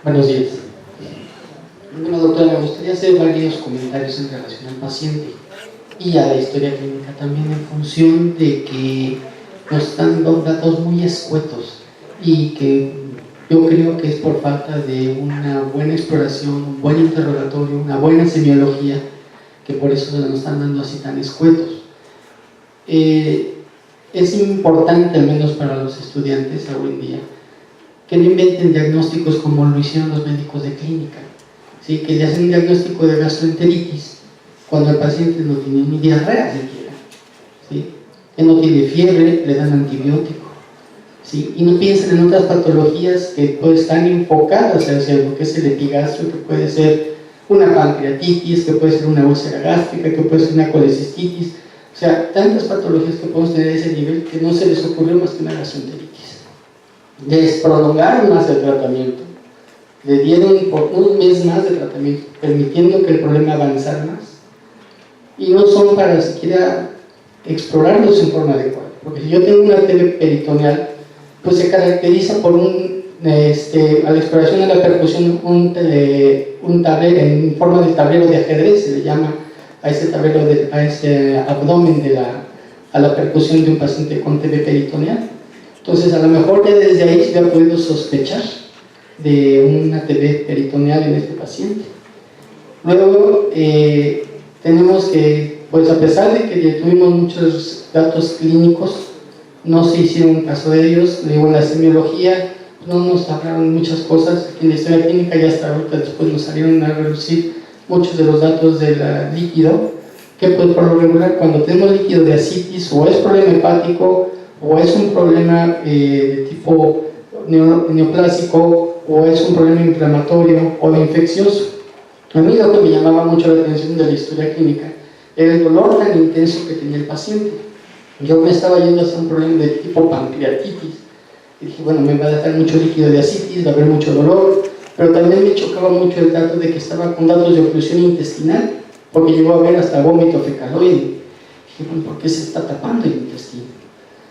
Buenos días. Bueno, doctora, me gustaría hacer varios comentarios en relación al paciente y a la historia clínica también, en función de que nos están dando datos muy escuetos y que yo creo que es por falta de una buena exploración, un buen interrogatorio, una buena semiología, que por eso nos están dando así tan escuetos. Es importante, al menos para los estudiantes hoy en día, que no inventen diagnósticos como lo hicieron los médicos de clínica, ¿sí? Que le hacen un diagnóstico de gastroenteritis cuando el paciente no tiene ni diarrea siquiera, ¿sí? Que no tiene fiebre, le dan antibiótico, ¿sí? Y no piensan en otras patologías que pues, están enfocadas hacia lo que es el epigastrio, que puede ser una pancreatitis, que puede ser una úlcera gástrica, que puede ser una colecistitis, o sea, tantas patologías que podemos tener a ese nivel que no se les ocurrió más que una gastroenteritis. Les prolongaron más el tratamiento, le dieron por un mes más de tratamiento, permitiendo que el problema avanzara más, y no son para siquiera explorarlos en forma adecuada, porque si yo tengo una TV peritoneal, pues se caracteriza por a la exploración de la percusión, un tablero en forma de tablero de ajedrez, se le llama a ese tablero, a ese abdomen a la percusión de un paciente con TV peritoneal. Entonces, a lo mejor ya desde ahí se ha podido sospechar de una TV peritoneal en este paciente. Luego, tenemos que, pues a pesar de que tuvimos muchos datos clínicos, no se hicieron caso de ellos. Luego en la semiología no nos hablaron muchas cosas. En la historia clínica ya hasta ahorita después nos salieron a reducir muchos de los datos del líquido, que pues por lo regular cuando tenemos líquido de ascitis o es problema hepático o es un problema de tipo neoplásico o es un problema inflamatorio o infeccioso. A mí lo que me llamaba mucho la atención de la historia clínica era el dolor tan intenso que tenía el paciente. Yo me estaba yendo hacia un problema de tipo pancreatitis y dije, bueno, me va a dejar mucho líquido de ascitis, va a haber mucho dolor, pero también me chocaba mucho el dato de que estaba con datos de oclusión intestinal, porque llegó a haber hasta vómito fecaloide. Dije, bueno, ¿por qué se está tapando el intestino?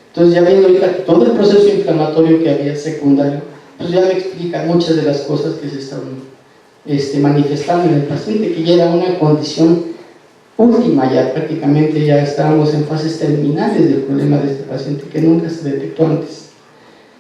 Entonces, ya viendo ahorita que todo el proceso inflamatorio que había secundario, pues ya me explica muchas de las cosas que se estaban manifestando en el paciente, que ya era una condición última, ya prácticamente ya estábamos en fases terminales del problema de este paciente, que nunca se detectó antes.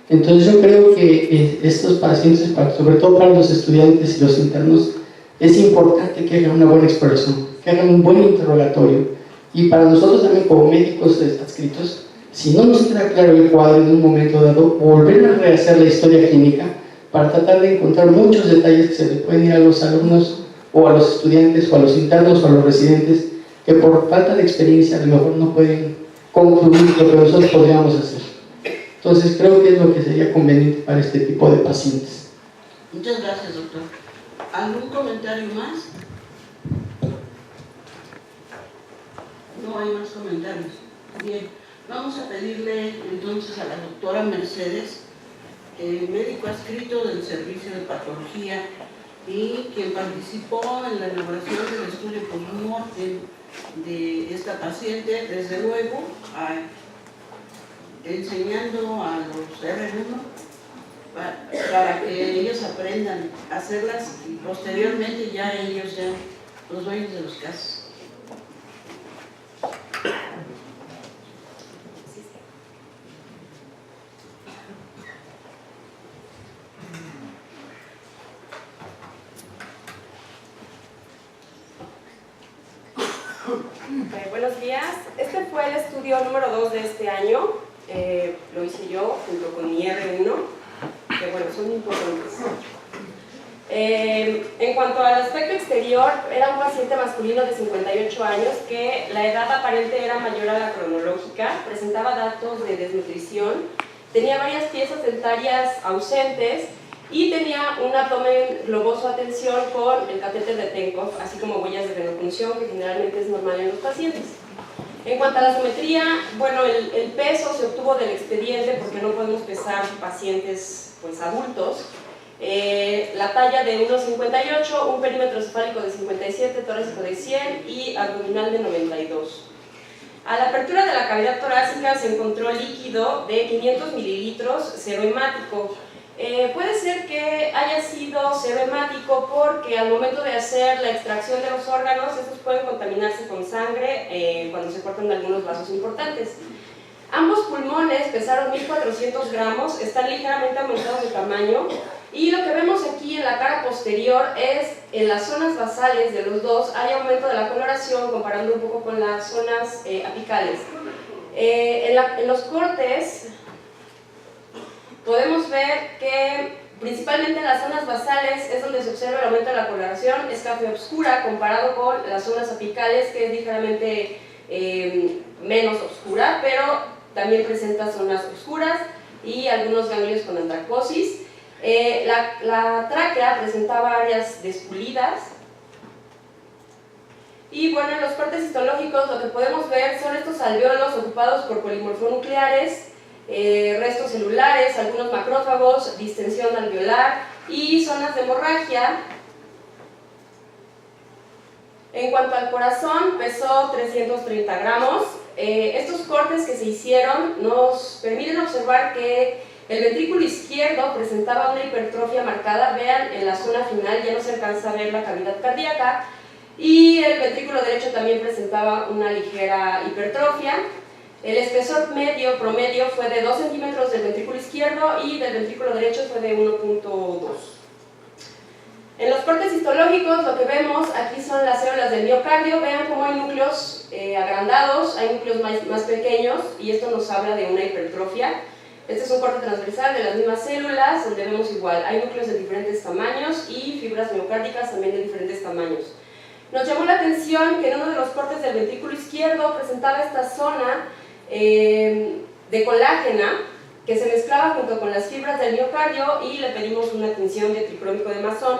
Entonces yo creo que estos pacientes, sobre todo para los estudiantes y los internos, es importante que hagan una buena exploración, que hagan un buen interrogatorio, y para nosotros también como médicos adscritos, si no nos queda claro el cuadro en un momento dado, volver a rehacer la historia clínica para tratar de encontrar muchos detalles que se le pueden ir a los alumnos o a los estudiantes o a los internos o a los residentes que por falta de experiencia a lo mejor no pueden concluir lo que nosotros podríamos hacer. Entonces creo que es lo que sería conveniente para este tipo de pacientes. Muchas gracias, doctor. ¿Algún comentario más? No hay más comentarios. Bien, vamos a pedirle entonces a la doctora Mercedes, médico adscrito del Servicio de Patología y quien participó en la elaboración del estudio post-mortem de esta paciente, desde luego, enseñando a los R1 para que ellos aprendan a hacerlas y posteriormente ya ellos sean los dueños de los casos. Buenos días. Este fue el estudio número 2 de este año. Lo hice yo junto con mi R1, que bueno, son importantes. En cuanto al aspecto exterior, era un paciente masculino de 58 años que la edad aparente era mayor a la cronológica, presentaba datos de desnutrición, tenía varias piezas dentarias ausentes y tenía un abdomen globoso a tensión con el catéter de Tenkov, así como huellas de venopunción, que generalmente es normal en los pacientes. En cuanto a la simetría, bueno, el peso se obtuvo del expediente porque no podemos pesar pacientes pues, adultos. La talla de 1,58, un perímetro cefálico de 57, torácico de 100 y abdominal de 92. A la apertura de la cavidad torácica se encontró líquido de 500 mililitros serohemático. Puede ser que haya sido serohemático porque al momento de hacer la extracción de los órganos, estos pueden contaminarse con sangre cuando se cortan algunos vasos importantes. Ambos pulmones pesaron 1400 gramos, están ligeramente aumentados de tamaño y lo que vemos aquí en la cara posterior es en las zonas basales de los dos hay aumento de la coloración comparando un poco con las zonas apicales. En los cortes podemos ver que principalmente en las zonas basales es donde se observa el aumento de la coloración, es café oscura comparado con las zonas apicales, que es ligeramente menos oscura, pero también presenta zonas oscuras y algunos ganglios con antracosis. La tráquea presentaba áreas despulidas. Y bueno, en los cortes histológicos lo que podemos ver son estos alvéolos ocupados por polimorfonucleares, restos celulares, algunos macrófagos, distensión alveolar y zonas de hemorragia. En cuanto al corazón, pesó 330 gramos. Estos cortes que se hicieron nos permiten observar que el ventrículo izquierdo presentaba una hipertrofia marcada. Vean, en la zona final ya no se alcanza a ver la cavidad cardíaca, y el ventrículo derecho también presentaba una ligera hipertrofia. El espesor medio promedio fue de 2 centímetros del ventrículo izquierdo y del ventrículo derecho fue de 1.2. En los cortes histológicos lo que vemos aquí son las células del miocardio. Vean cómo hay núcleos agrandados, hay núcleos más pequeños, y esto nos habla de una hipertrofia. Este es un corte transversal de las mismas células, donde vemos igual, hay núcleos de diferentes tamaños y fibras miocárdicas también de diferentes tamaños. Nos llamó la atención que en uno de los cortes del ventrículo izquierdo presentaba esta zona de colágena que se mezclaba junto con las fibras del miocardio, y le pedimos una tinción de tricrómico de Masson,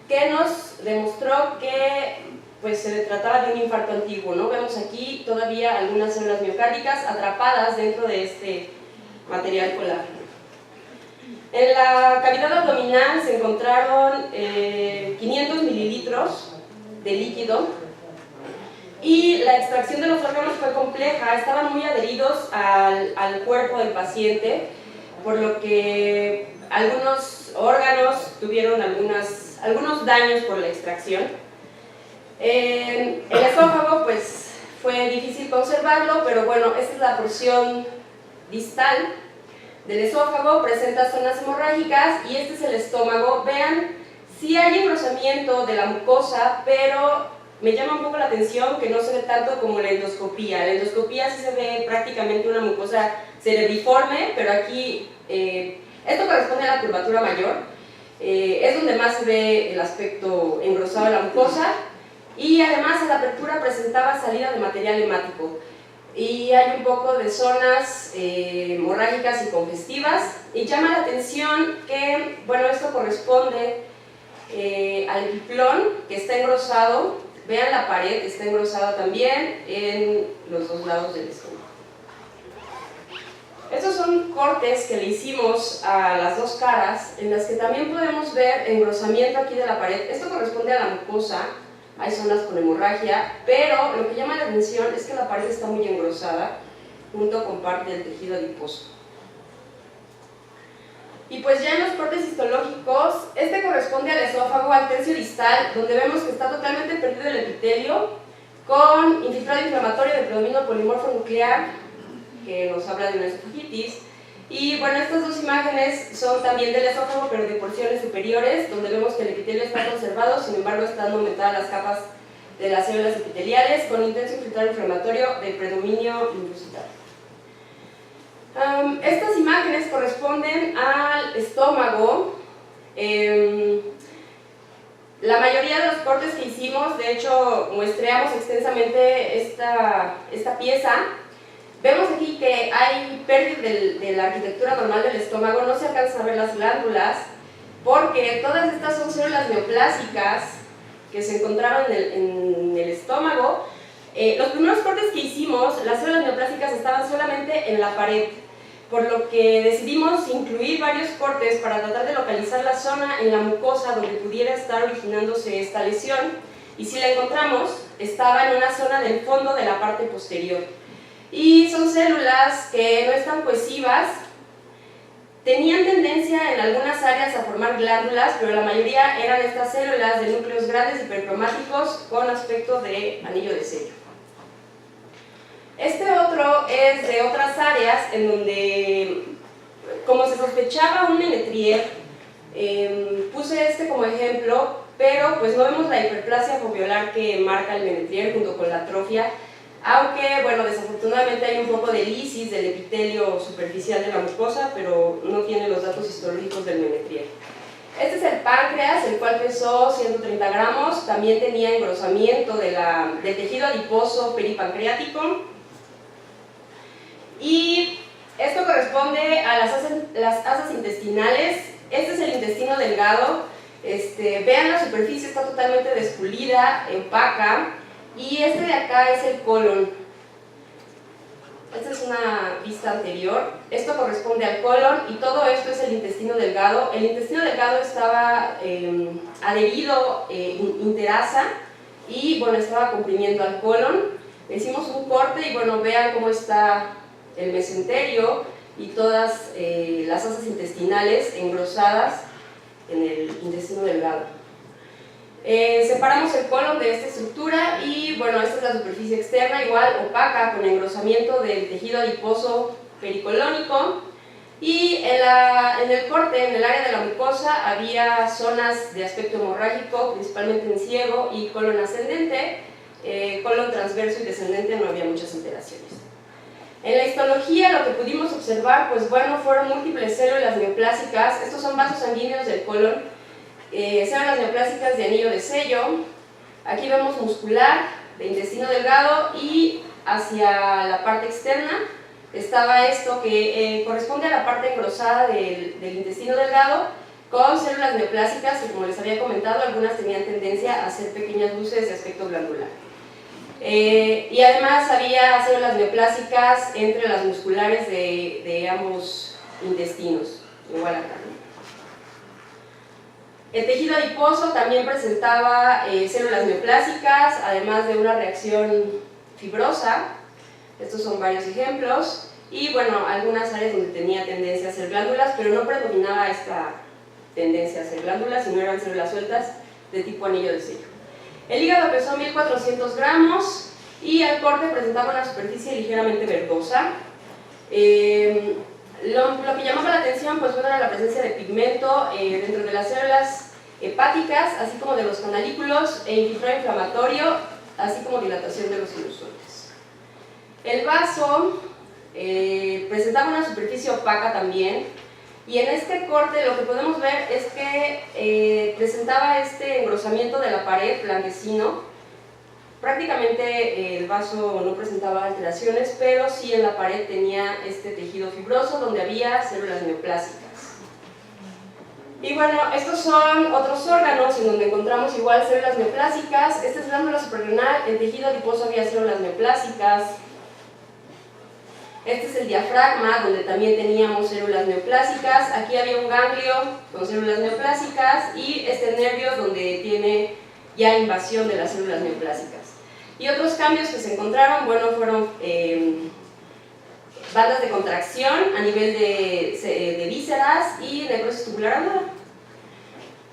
que nos demostró que pues, se trataba de un infarto antiguo, ¿no? Vemos aquí todavía algunas células miocárdicas atrapadas dentro de este material colágeno. En la cavidad abdominal se encontraron 500 mililitros de líquido, y la extracción de los órganos fue compleja, estaban muy adheridos al cuerpo del paciente, por lo que algunos órganos tuvieron algunos daños por la extracción. El esófago pues fue difícil conservarlo, pero bueno, esta es la porción distal del esófago, presenta zonas hemorrágicas, y este es el estómago. Vean, sí hay engrosamiento de la mucosa, pero me llama un poco la atención que no se ve tanto como la endoscopía. La endoscopía sí se ve prácticamente una mucosa cerebriforme, pero aquí esto corresponde a la curvatura mayor. Es donde más se ve el aspecto engrosado de la mucosa, y además en la apertura presentaba salida de material hemático. Y hay un poco de zonas hemorrágicas y congestivas, y llama la atención que, bueno, esto corresponde al epiplón, que está engrosado. Vean, la pared está engrosada también en los dos lados del estómago. Estos son cortes que le hicimos a las dos caras, en las que también podemos ver engrosamiento aquí de la pared. Esto corresponde a la mucosa, hay zonas con hemorragia, pero lo que llama la atención es que la pared está muy engrosada, junto con parte del tejido adiposo. Y pues ya en los cortes histológicos, este corresponde al esófago, al tercio distal, donde vemos que está totalmente perdido el epitelio, con infiltrado inflamatorio de predominio polimorfo nuclear, que nos habla de una esofagitis. Y bueno, estas dos imágenes son también del esófago, pero de porciones superiores, donde vemos que el epitelio está conservado, sin embargo están aumentadas las capas de las células epiteliales, con intenso infiltrado inflamatorio de predominio linfocitario. Estas imágenes corresponden al estómago. La mayoría de los cortes que hicimos, de hecho, muestreamos extensamente esta pieza. Vemos aquí que hay pérdida de la arquitectura normal del estómago, no se alcanzan a ver las glándulas, porque todas estas son células neoplásicas que se encontraron en el estómago. Los primeros cortes que hicimos, las células neoplásicas estaban solamente en la pared, por lo que decidimos incluir varios cortes para tratar de localizar la zona en la mucosa donde pudiera estar originándose esta lesión, y si la encontramos, estaba en una zona del fondo de la parte posterior. Y son células que no están cohesivas, tenían tendencia en algunas áreas a formar glándulas, pero la mayoría eran estas células de núcleos grandes hipercromáticos con aspecto de anillo de sello. Este otro es de otras áreas en donde, como se sospechaba un menetrier, puse este como ejemplo, pero pues no vemos la hiperplasia foveolar que marca el menetrier junto con la atrofia, aunque bueno, desafortunadamente hay un poco de lisis del epitelio superficial de la mucosa, pero no tiene los datos histológicos del menetrier. Este es el páncreas, el cual pesó 130 gramos, también tenía engrosamiento del tejido adiposo peripancreático. Y esto corresponde a las asas intestinales. Este es el intestino delgado. Vean, la superficie está totalmente despulida, opaca, y este de acá es el colon. Esta es una vista anterior. Esto corresponde al colon y todo esto es el intestino delgado. El intestino delgado estaba adherido interasa y bueno, estaba comprimiendo al colon. Le hicimos un corte y bueno, vean cómo está el mesenterio y todas las asas intestinales engrosadas en el intestino delgado. Separamos el colon de esta estructura y bueno, esta es la superficie externa, igual opaca, con engrosamiento del tejido adiposo pericolónico. Y en el corte, en el área de la mucosa, había zonas de aspecto hemorrágico, principalmente en ciego y colon ascendente. Colon transverso y descendente no había muchas alteraciones. En la histología lo que pudimos observar, pues bueno, fueron múltiples células neoplásicas. Estos son vasos sanguíneos del colon, células neoplásicas de anillo de sello. Aquí vemos muscular de intestino delgado y hacia la parte externa estaba esto que corresponde a la parte engrosada del intestino delgado, con células neoplásicas que, como les había comentado, algunas tenían tendencia a hacer pequeñas luces de aspecto glandular. Y además había células neoplásicas entre las musculares de ambos intestinos, igual acá, ¿no? El tejido adiposo también presentaba células neoplásicas, además de una reacción fibrosa. Estos son varios ejemplos. Y bueno, algunas áreas donde tenía tendencia a hacer glándulas, pero no predominaba esta tendencia a hacer glándulas, sino eran células sueltas de tipo anillo de sello. El hígado pesó 1400 gramos y al corte presentaba una superficie ligeramente verdosa. Lo que llamaba la atención, pues bueno, era la presencia de pigmento dentro de las células hepáticas, así como de los canalículos, e infiltrado inflamatorio, así como dilatación de los sinusoides. El vaso presentaba una superficie opaca también, y en este corte lo que podemos ver es que presentaba este engrosamiento de la pared blanquecino. Prácticamente el vaso no presentaba alteraciones, pero sí en la pared tenía este tejido fibroso donde había células neoplásicas. Y bueno, estos son otros órganos en donde encontramos igual células neoplásicas. Esta es glándula suprarrenal, el tejido adiposo había células neoplásicas. Este es el diafragma, donde también teníamos células neoplásicas. Aquí había un ganglio con células neoplásicas y este nervio donde tiene ya invasión de las células neoplásicas. Y otros cambios que se encontraron, bueno, fueron bandas de contracción a nivel de vísceras y necrosis tubular aguda.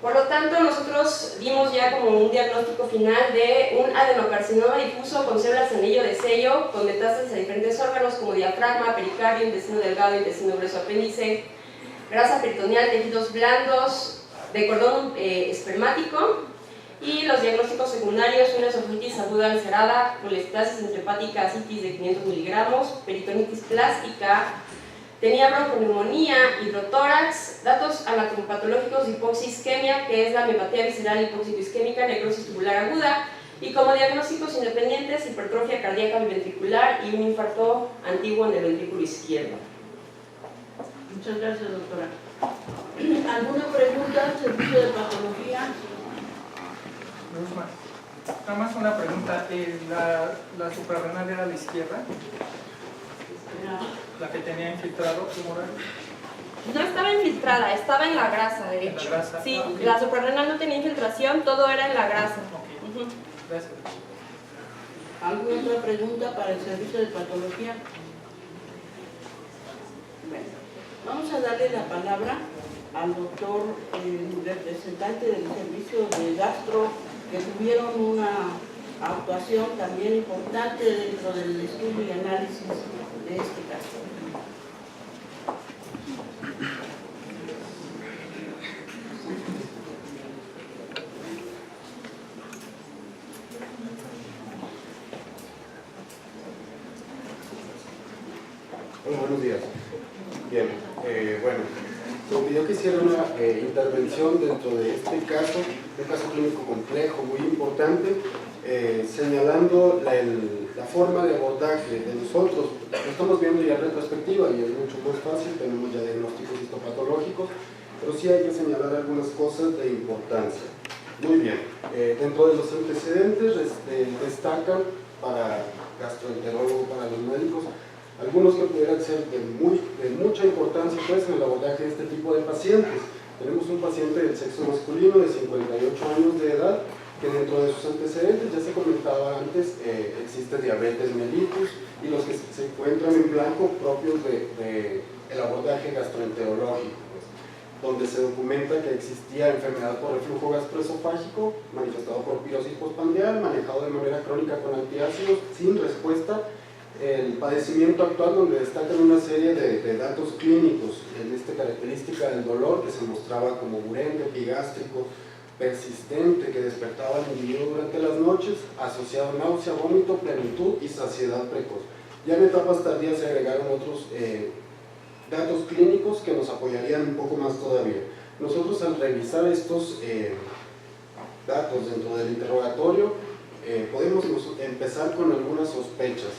Por lo tanto, nosotros vimos ya como un diagnóstico final de un adenocarcinoma difuso con células de anillo de sello, con metástasis a diferentes órganos como diafragma, pericardio, intestino delgado, intestino grueso, apéndice, grasa peritoneal, tejidos blandos, de cordón espermático. Y los diagnósticos secundarios: una esofagititis aguda ulcerada, colestasis intrahepática, ascitis de 500 miligramos, peritonitis plástica, tenía bronconeumonía, hidrotórax, datos anatomopatológicos de hipoxisquemia, que es la miopatía visceral hipóxico-isquémica, necrosis tubular aguda, y como diagnósticos independientes, hipertrofia cardíaca biventricular y un infarto antiguo en el ventrículo izquierdo. Muchas gracias, doctora. ¿Alguna pregunta al servicio de patología? Nada más una pregunta, ¿la suprarrenal era a la izquierda? ¿La que tenía infiltrado tumoral? No estaba infiltrada, estaba en la grasa, de hecho. ¿La grasa? Sí, Okay. La suprarrenal no tenía infiltración, todo era en la grasa. Okay. Gracias. ¿Alguna otra pregunta para el servicio de patología? Bueno, vamos a darle la palabra al doctor, representante del servicio de gastro, que tuvieron una actuación también importante dentro del estudio y análisis de este caso. Hola, buenos días. Bien, bueno, Me pidió que hiciera una intervención dentro de este caso, un caso clínico complejo, muy importante, señalando la forma de abordaje de nosotros. Lo estamos viendo ya en retrospectiva y es mucho más fácil, tenemos ya diagnósticos histopatológicos, pero sí hay que señalar algunas cosas de importancia. Muy bien, dentro de los antecedentes destacan para gastroenterólogos, para los médicos, algunos que pudieran ser de mucha importancia pues, en el abordaje de este tipo de pacientes. Tenemos un paciente del sexo masculino de 58 años de edad, que dentro de sus antecedentes, ya se comentaba antes, existe diabetes mellitus y los que se encuentran en blanco propios del abordaje gastroenterológico, pues, donde se documenta que existía enfermedad por reflujo gastroesofágico, manifestado por pirosis postprandial, manejado de manera crónica con antiácidos, sin respuesta. El padecimiento actual, donde destacan una serie de datos clínicos en esta característica del dolor que se mostraba como urente, epigástrico, persistente, que despertaba al individuo durante las noches, asociado a náusea, vómito, plenitud y saciedad precoz. Ya en etapas tardías se agregaron otros datos clínicos que nos apoyarían un poco más todavía. Nosotros, al revisar estos datos dentro del interrogatorio, podemos empezar con algunas sospechas.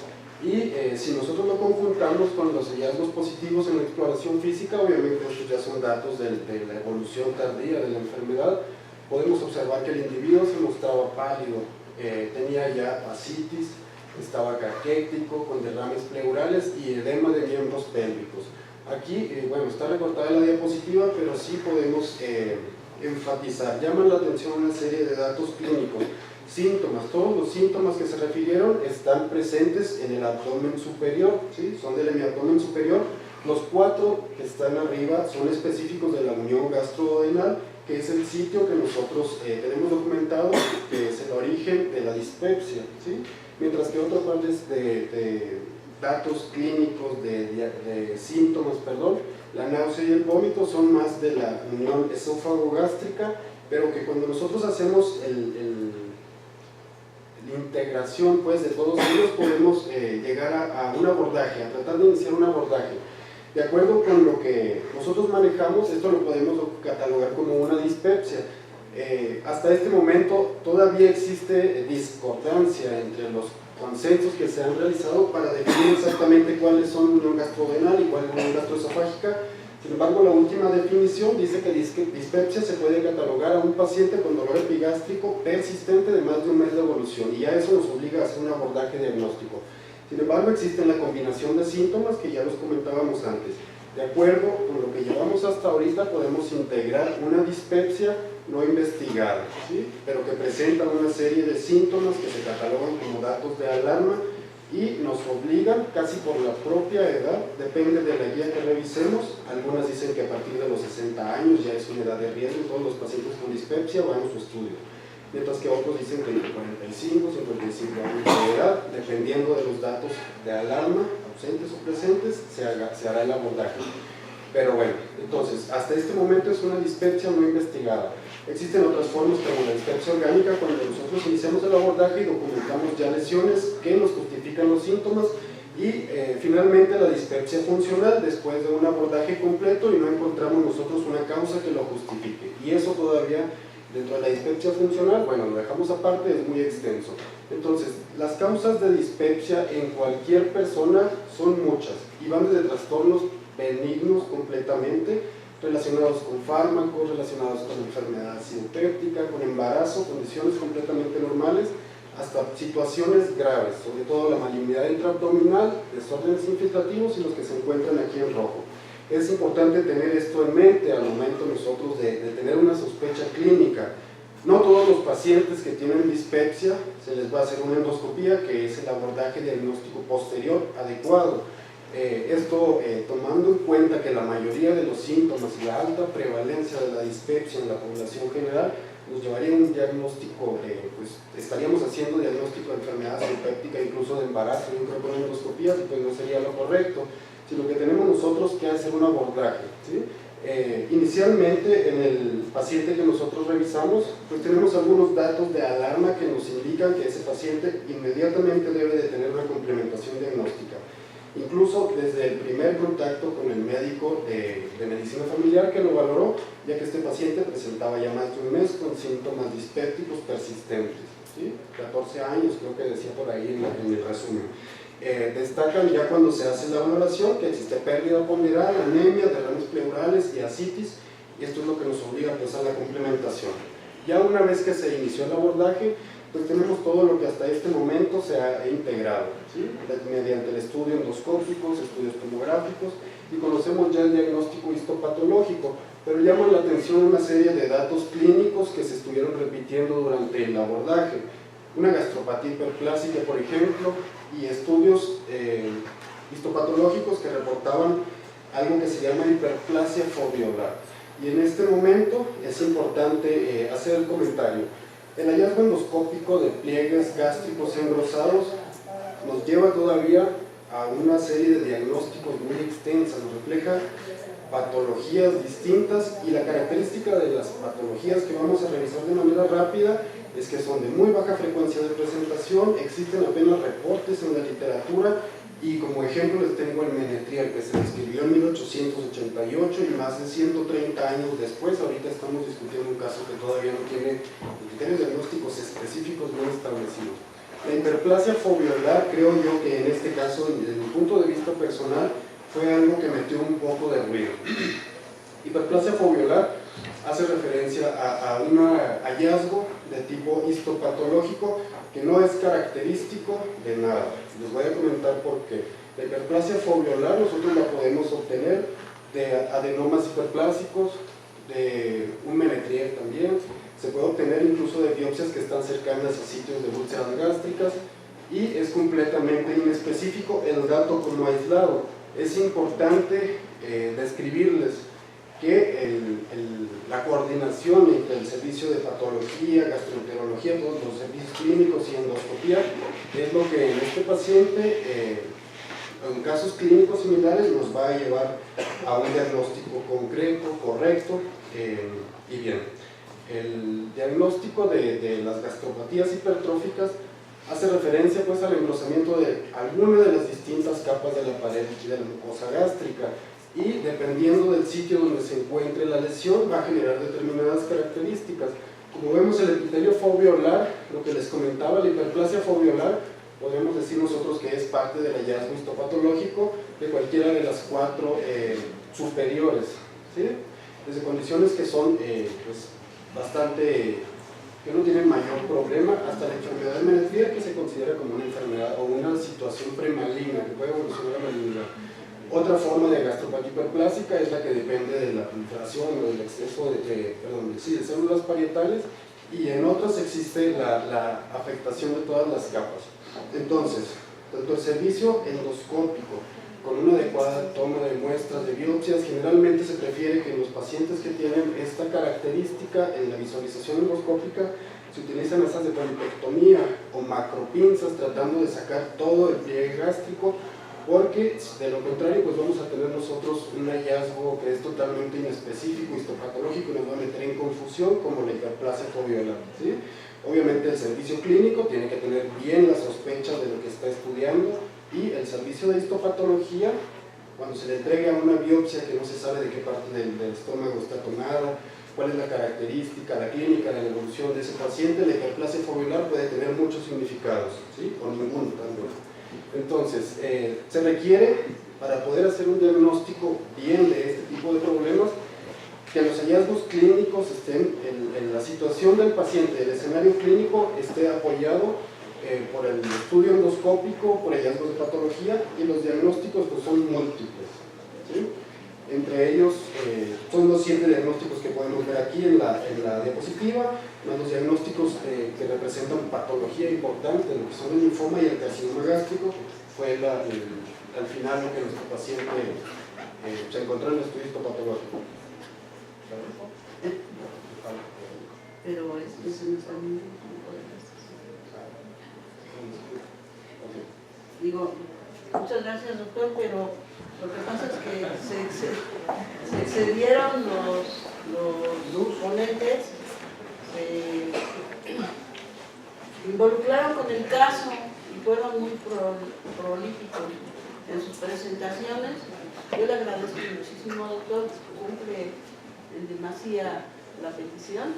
Y si nosotros lo conjuntamos con los hallazgos positivos en la exploración física, obviamente estos ya son datos de la evolución tardía de la enfermedad, podemos observar que el individuo se mostraba pálido, tenía ya ascitis, estaba caquético, con derrames pleurales y edema de miembros pélvicos. Aquí, bueno, está recortada la diapositiva, pero sí podemos enfatizar, llaman la atención una serie de datos clínicos. Síntomas, todos los síntomas que se refirieron están presentes en el abdomen superior, ¿sí? Son del hemiabdomen superior. Los 4 que están arriba son específicos de la unión gastrodenal, que es el sitio que nosotros tenemos documentado, que es el origen de la dispepsia, ¿sí? Mientras que otras partes de datos clínicos, de síntomas, perdón, la náusea y el vómito son más de la unión esófago-gástrica, pero que cuando nosotros hacemos la integración pues, de todos ellos, podemos llegar a un abordaje, a tratar de iniciar un abordaje. De acuerdo con lo que nosotros manejamos, esto lo podemos catalogar como una dispepsia. Hasta este momento todavía existe discordancia entre los consensos que se han realizado para definir exactamente cuáles son unión gastrodenal y cuál es unión gastroesofágica. Sin embargo, la última definición dice que dispepsia se puede catalogar a un paciente con dolor epigástrico persistente de más de un mes de evolución, y ya eso nos obliga a hacer un abordaje diagnóstico. Sin embargo, existe la combinación de síntomas que ya los comentábamos antes. De acuerdo con lo que llevamos hasta ahorita, podemos integrar una dispepsia no investigada, ¿sí? Pero que presenta una serie de síntomas que se catalogan como datos de alarma y nos obligan, casi por la propia edad, depende de la guía que revisemos. Algunas dicen que a partir de los 60 años ya es una edad de riesgo, todos los pacientes con dispepsia van a su estudio, mientras que otros dicen que entre 45, 55 años de edad, dependiendo de los datos de alarma, ausentes o presentes, se hará el abordaje. Pero bueno, entonces, hasta este momento es una dispepsia no investigada. Existen otras formas como la dispepsia orgánica, cuando nosotros iniciamos el abordaje y documentamos ya lesiones que nos justifican los síntomas, y finalmente la dispepsia funcional, después de un abordaje completo y no encontramos nosotros una causa que lo justifique. Y eso todavía, dentro de la dispepsia funcional, bueno, lo dejamos aparte, es muy extenso. Entonces, las causas de dispepsia en cualquier persona son muchas y van desde trastornos benignos completamente, relacionados con fármacos, relacionados con enfermedad sincéptica, con embarazo, condiciones completamente normales, hasta situaciones graves, sobre todo la malignidad intraabdominal, desórdenes infiltrativos y los que se encuentran aquí en rojo. Es importante tener esto en mente al momento nosotros de tener una sospecha clínica. No todos los pacientes que tienen dispepsia se les va a hacer una endoscopía, que es el abordaje diagnóstico posterior adecuado. Esto tomando en cuenta que la mayoría de los síntomas y la alta prevalencia de la dispepsia en la población general nos llevaría a un diagnóstico, pues estaríamos haciendo diagnóstico de enfermedad sincéptica, incluso de embarazo, yo creo que una endoscopía pues no sería lo correcto, sino que tenemos nosotros que hacer un abordaje, ¿sí? Inicialmente en el paciente que nosotros revisamos, pues tenemos algunos datos de alarma que nos indican que ese paciente inmediatamente debe de tener una complementación diagnóstica. incluso desde el primer contacto con el médico de medicina familiar que lo valoró, ya que este paciente presentaba ya más de un mes con síntomas dispépticos persistentes, ¿sí? 14 años creo que decía por ahí en el resumen. Destacan ya cuando se hace la valoración que existe pérdida ponderal, anemia, derrames pleurales y ascitis, y esto es lo que nos obliga pues, a la complementación. Ya una vez que se inició el abordaje, pues tenemos todo lo que hasta este momento se ha integrado, ¿sí? Mediante el estudio endoscópico, estudios tomográficos, y conocemos ya el diagnóstico histopatológico, pero llaman la atención una serie de datos clínicos que se estuvieron repitiendo durante el abordaje. Una gastropatía hiperplásica, por ejemplo, y estudios histopatológicos que reportaban algo que se llama hiperplasia foveolar. Y en este momento es importante hacer el comentario. El hallazgo endoscópico de pliegues gástricos engrosados nos lleva todavía a una serie de diagnósticos muy extensa, nos refleja patologías distintas, y la característica de las patologías que vamos a revisar de manera rápida es que son de muy baja frecuencia de presentación, existen apenas reportes en la literatura, y como ejemplo les tengo el menetrier, que se describió en 1888 y más de 130 años después. Ahorita estamos discutiendo un caso que todavía no tiene criterios diagnósticos específicos bien establecidos. La hiperplasia foveolar, creo yo que en este caso, desde mi punto de vista personal, fue algo que metió un poco de ruido. Hiperplasia foveolar hace referencia a un hallazgo de tipo histopatológico que no es característico de nada. Les voy a comentar por qué. La hiperplasia foveolar nosotros la podemos obtener de adenomas hiperplásicos, de un menetrier también, se puede obtener incluso de biopsias que están cercanas a sitios de úlceras gástricas, y es completamente inespecífico el dato como aislado. Es importante describirles que la coordinación entre el servicio de patología, gastroenterología, todos los servicios clínicos y endoscopía es lo que en este paciente, en casos clínicos similares, nos va a llevar a un diagnóstico concreto, correcto y bien. El diagnóstico de las gastropatías hipertróficas hace referencia pues al engrosamiento de alguna de las distintas capas de la pared de la mucosa gástrica, y dependiendo del sitio donde se encuentre la lesión va a generar determinadas características. Como vemos, el epitelio foveolar, lo que les comentaba, la hiperplasia foveolar, podemos decir nosotros que es parte del hallazgo histopatológico de cualquiera de las 4 superiores, ¿sí? Desde condiciones que son pues, bastante, que no tienen mayor problema, hasta la enfermedad de Menetrier, que se considera como una enfermedad o una situación premaligna que puede evolucionar a malignidad. Otra forma de gastropatía hiperplásica es la que depende de la proliferación o del exceso de células parietales, y en otras existe la afectación de todas las capas. Entonces, tanto el servicio endoscópico con una adecuada toma de muestras de biopsias, generalmente se prefiere que en los pacientes que tienen esta característica en la visualización endoscópica se utilizan esas de polipectomía o macropinzas, tratando de sacar todo el pliegue gástrico, porque de lo contrario pues vamos a tener nosotros un hallazgo que es totalmente inespecífico, histopatológico, y nos va a meter en confusión, como la hiperplasia foveolar, ¿sí? Obviamente el servicio clínico tiene que tener bien la sospecha de lo que está estudiando, y el servicio de histopatología, cuando se le entregue a una biopsia que no se sabe de qué parte del estómago está tomada, cuál es la característica, la clínica, la evolución de ese paciente, la hiperplasia foveolar puede tener muchos significados, ¿sí? O ninguno también. Entonces, se requiere, para poder hacer un diagnóstico bien de este tipo de problemas, que los hallazgos clínicos estén en la situación del paciente, el escenario clínico esté apoyado por el estudio endoscópico, por hallazgos de patología, y los diagnósticos pues, son múltiples, ¿sí? Entre ellos son los 7 diagnósticos que podemos ver aquí en la diapositiva, más los diagnósticos que representan patología importante, lo que son el linfoma y el carcinoma gástrico. Fue al final lo que nuestro paciente se encontró en el estudio histopatológico. Pero eso no está bien. Digo, muchas gracias, doctor, pero lo que pasa es que se excedieron los ponentes, se involucraron con el caso, y fueron muy prolíficos en sus presentaciones. Yo le agradezco muchísimo, doctor, cumple en demasía la petición.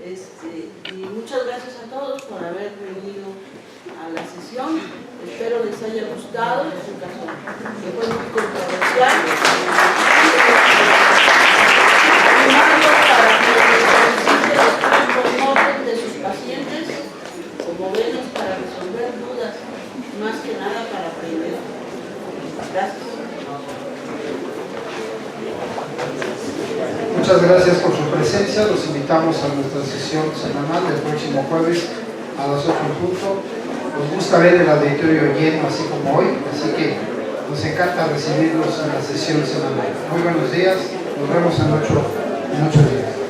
Y muchas gracias a todos por haber venido a la sesión. Espero les haya gustado. Es un caso que fue muy controversial. Animarlos para que soliciten los orden de sus pacientes como venos para resolver dudas, más que nada para aprender. Gracias. Muchas gracias por su presencia. Los invitamos a nuestra sesión semanal del próximo jueves a las 8:00. Nos gusta ver el auditorio lleno, así como hoy, así que nos encanta recibirlos en la sesión semanal. Muy buenos días, nos vemos en 8 días.